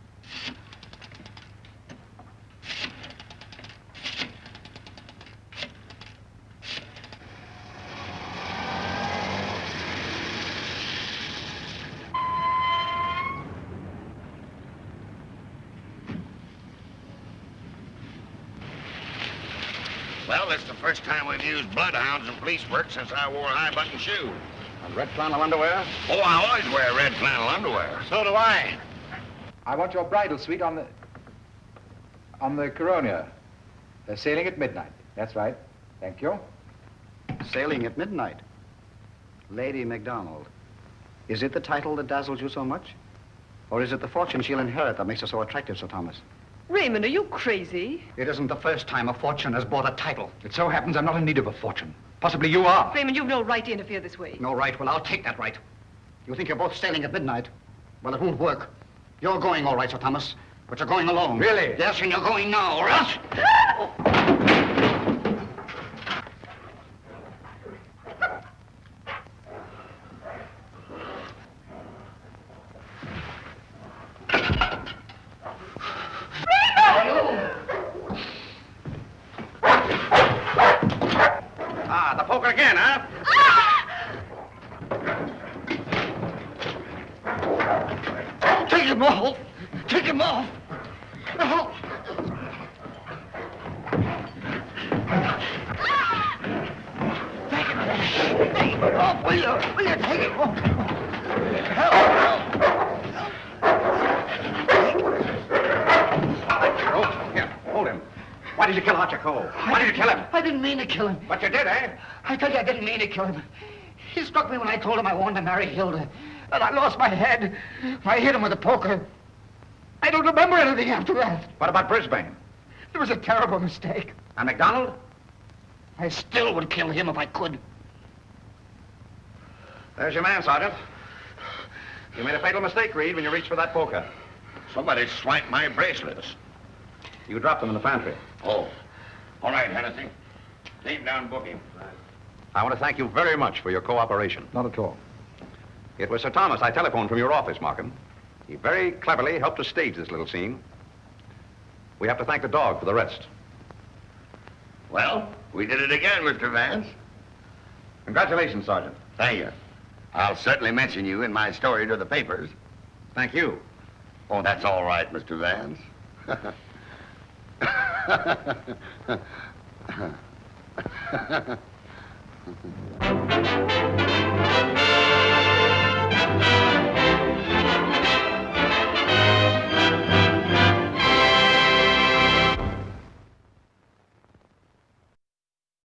Speaker 16: Well, it's the first time we've used bloodhounds in police work since I wore high-button shoes.
Speaker 2: And red flannel underwear?
Speaker 16: Oh, I always wear red flannel underwear.
Speaker 12: So do I.
Speaker 4: I want your bridal suite on the Coroner. They're sailing at midnight. That's right. Thank you.
Speaker 2: Sailing at midnight. Lady MacDonald. Is it the title that dazzles you so much? Or is it the fortune she'll inherit that makes her so attractive, Sir Thomas?
Speaker 17: Raymond, are you crazy?
Speaker 2: It isn't the first time a fortune has bought a title. It so happens I'm not in need of a fortune. Possibly you are.
Speaker 17: Raymond, you've no right to interfere this way.
Speaker 2: No right? Well, I'll take that right. You think you're both sailing at midnight? Well, it won't work. You're going all right, Sir Thomas, but you're going alone.
Speaker 4: Really?
Speaker 2: Yes, and you're going now, or else... Ah, the poker again, huh?
Speaker 20: Take him off! Take him off! No! Take him off, will you? Will you take him off? Help!
Speaker 2: did you kill Archer Coe? Why did you kill him?
Speaker 20: I didn't mean to kill him.
Speaker 2: But you did, eh?
Speaker 20: I tell you, I didn't mean to kill him. He struck me when I told him I wanted to marry Hilda. And I lost my head. I hit him with a poker. I don't remember anything after that.
Speaker 2: What about Brisbane?
Speaker 20: It was a terrible mistake.
Speaker 2: And MacDonald?
Speaker 20: I still would kill him if I could.
Speaker 2: There's your man, Sergeant. You made a fatal mistake, Reed, when you reached for that poker.
Speaker 16: Somebody swiped my bracelets.
Speaker 2: You dropped them in the pantry.
Speaker 16: Oh. All right, Hennessy. Leave down booking.
Speaker 2: I want to thank you very much for your cooperation.
Speaker 4: Not at all.
Speaker 2: It was Sir Thomas I telephoned from your office, Markham. He very cleverly helped us stage this little scene. We have to thank the dog for the rest.
Speaker 16: Well, we did it again, Mr. Vance.
Speaker 2: Congratulations, Sergeant.
Speaker 16: Thank you. I'll certainly mention you in my story to the papers.
Speaker 2: Thank you.
Speaker 16: Oh, that's all right, Mr. Vance.